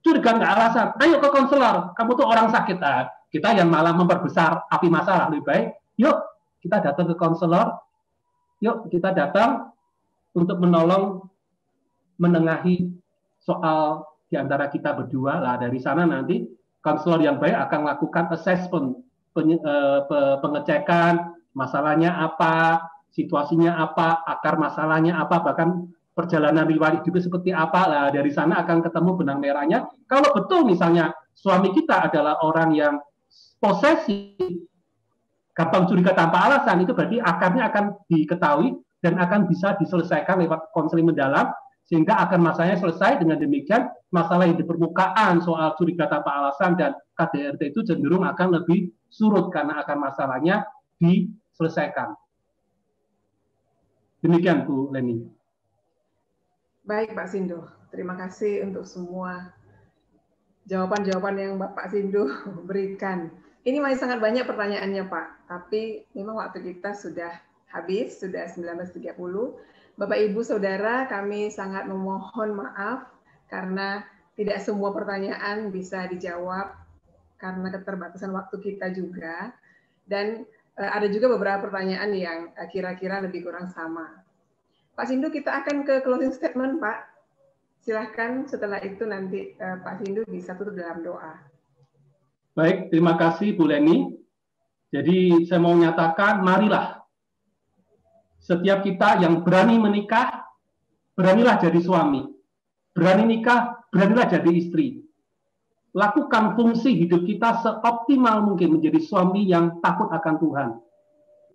curiga nggak alasan. Ayo ke konselor. Kamu tuh orang sakit. Nah, kita yang malah memperbesar api masalah. Lebih baik, yuk kita datang ke konselor. Yuk kita datang untuk menolong menengahi soal di antara kita berdua. Lah dari sana nanti konselor yang baik akan melakukan assessment, pengecekan masalahnya apa, situasinya apa, akar masalahnya apa, bahkan perjalanan riwayat hidup seperti apa. Lah dari sana akan ketemu benang merahnya. Kalau betul misalnya suami kita adalah orang yang posesif, gampang curiga tanpa alasan, itu berarti akarnya akan diketahui dan akan bisa diselesaikan lewat konseling mendalam, sehingga akan masalahnya selesai. Dengan demikian, masalah yang di permukaan soal curiga tanpa alasan dan KDRT itu cenderung akan lebih surut karena akan masalahnya diselesaikan. Demikian Bu Leni. Baik Pak Sindu, terima kasih untuk semua jawaban-jawaban yang Bapak Sindu berikan. Ini masih sangat banyak pertanyaannya Pak, tapi memang waktu kita sudah habis, sudah 19.30. Bapak Ibu Saudara, kami sangat memohon maaf karena tidak semua pertanyaan bisa dijawab karena keterbatasan waktu kita juga. Dan ada juga beberapa pertanyaan yang kira-kira lebih kurang sama. Pak Sindu, kita akan ke closing statement, Pak. Silahkan setelah itu nanti Pak Sindu bisa tutup dalam doa. Baik, terima kasih Bu Leni. Jadi saya mau menyatakan, marilah setiap kita yang berani menikah, beranilah jadi suami. Berani nikah, beranilah jadi istri. Lakukan fungsi hidup kita seoptimal mungkin menjadi suami yang takut akan Tuhan.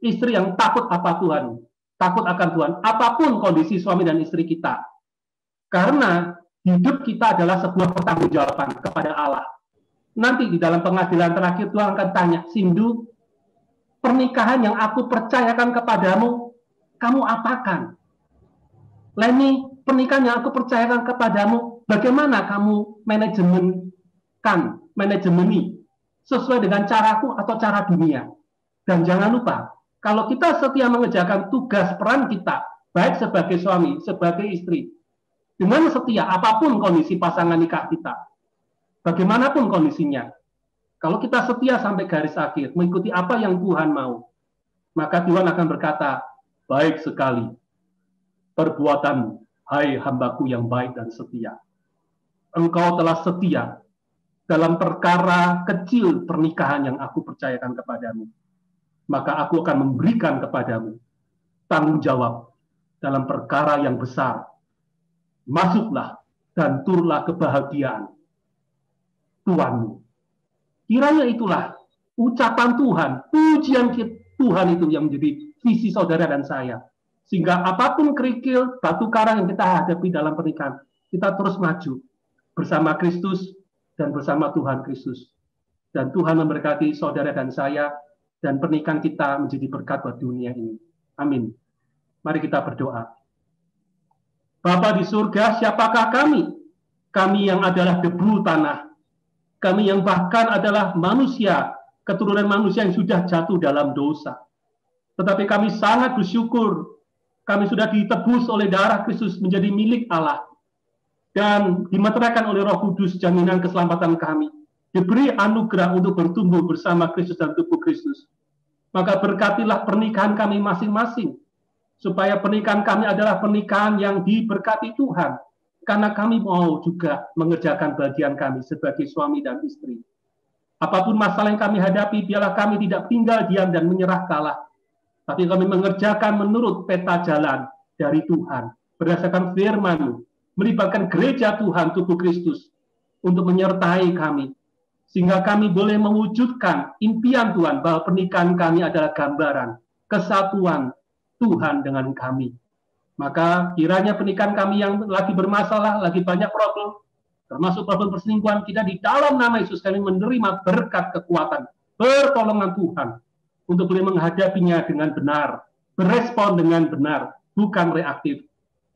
Istri yang takut apa Tuhan? Takut akan Tuhan. Apapun kondisi suami dan istri kita. Karena hidup kita adalah sebuah pertanggungjawaban kepada Allah. Nanti di dalam pengadilan terakhir Tuhan akan tanya, Sindu, pernikahan yang aku percayakan kepadamu, kamu apakan? Leni, pernikahan yang aku percayakan kepadamu, bagaimana kamu managemeni sesuai dengan caraku atau cara dunia? Dan jangan lupa, kalau kita setia mengerjakan tugas peran kita, baik sebagai suami, sebagai istri, dengan setia apapun kondisi pasangan nikah kita, bagaimanapun kondisinya, kalau kita setia sampai garis akhir, mengikuti apa yang Tuhan mau, maka Tuhan akan berkata, baik sekali perbuatan, hai hambaku yang baik dan setia. Engkau telah setia dalam perkara kecil pernikahan yang aku percayakan kepadamu. Maka aku akan memberikan kepadamu tanggung jawab dalam perkara yang besar. Masuklah dan turlah kebahagiaan Tuhanmu. Kiranya itulah ucapan Tuhan, pujian Tuhan itu yang menjadi visi saudara dan saya. Sehingga apapun kerikil, batu karang yang kita hadapi dalam pernikahan, kita terus maju bersama Kristus dan bersama Tuhan Kristus. Dan Tuhan memberkati saudara dan saya, dan pernikahan kita menjadi berkat buat dunia ini. Amin. Mari kita berdoa. Bapa di surga, siapakah kami? Kami yang adalah debu tanah. Kami yang bahkan adalah manusia, keturunan manusia yang sudah jatuh dalam dosa. Tetapi kami sangat bersyukur, kami sudah ditebus oleh darah Kristus menjadi milik Allah. Dan dimeteraikan oleh Roh Kudus jaminan keselamatan kami. Diberi anugerah untuk bertumbuh bersama Kristus dan tubuh Kristus. Maka berkatilah pernikahan kami masing-masing. Supaya pernikahan kami adalah pernikahan yang diberkati Tuhan. Karena kami mau juga mengerjakan bagian kami sebagai suami dan istri. Apapun masalah yang kami hadapi, biarlah kami tidak tinggal diam dan menyerah kalah. Tapi kami mengerjakan menurut peta jalan dari Tuhan. Berdasarkan firman-Mu. Melibatkan gereja Tuhan, tubuh Kristus. Untuk menyertai kami. Sehingga kami boleh mewujudkan impian Tuhan. Bahwa pernikahan kami adalah gambaran kesatuan Tuhan dengan kami. Maka kiranya pernikahan kami yang lagi bermasalah, lagi banyak problem. Termasuk problem perselingkuhan, kita di dalam nama Yesus kami menerima berkat kekuatan. Pertolongan Tuhan. Untuk boleh menghadapinya dengan benar, berespon dengan benar, bukan reaktif.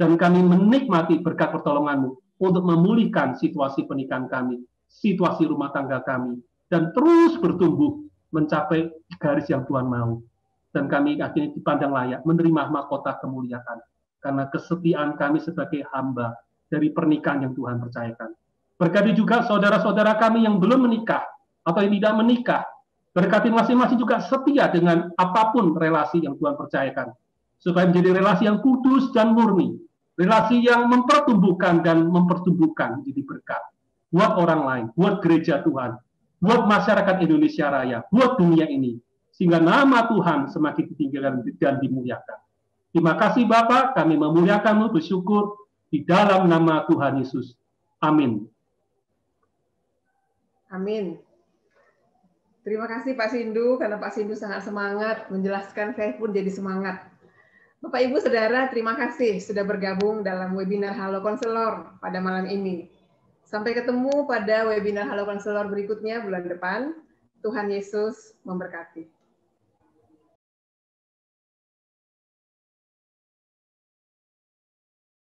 Dan kami menikmati berkat pertolongan-Mu untuk memulihkan situasi pernikahan kami, situasi rumah tangga kami, dan terus bertumbuh mencapai garis yang Tuhan mau. Dan kami akhirnya dipandang layak menerima mahkota kemuliaan, karena kesetiaan kami sebagai hamba dari pernikahan yang Tuhan percayakan. Berkati juga saudara-saudara kami yang belum menikah, atau yang tidak menikah, berkati masing-masing juga setia dengan apapun relasi yang Tuhan percayakan. Supaya menjadi relasi yang kudus dan murni. Relasi yang mempertumbuhkan dan mempertumbuhkan menjadi berkat. Buat orang lain, buat gereja Tuhan. Buat masyarakat Indonesia Raya, buat dunia ini. Sehingga nama Tuhan semakin ditinggikan dan dimuliakan. Terima kasih Bapak, kami memuliakan-Mu, bersyukur di dalam nama Tuhan Yesus. Amin. Amin. Terima kasih Pak Sindu, karena Pak Sindu sangat semangat menjelaskan, saya pun jadi semangat. Bapak Ibu Saudara, terima kasih sudah bergabung dalam webinar Halo Konselor pada malam ini. Sampai ketemu pada webinar Halo Konselor berikutnya bulan depan. Tuhan Yesus memberkati.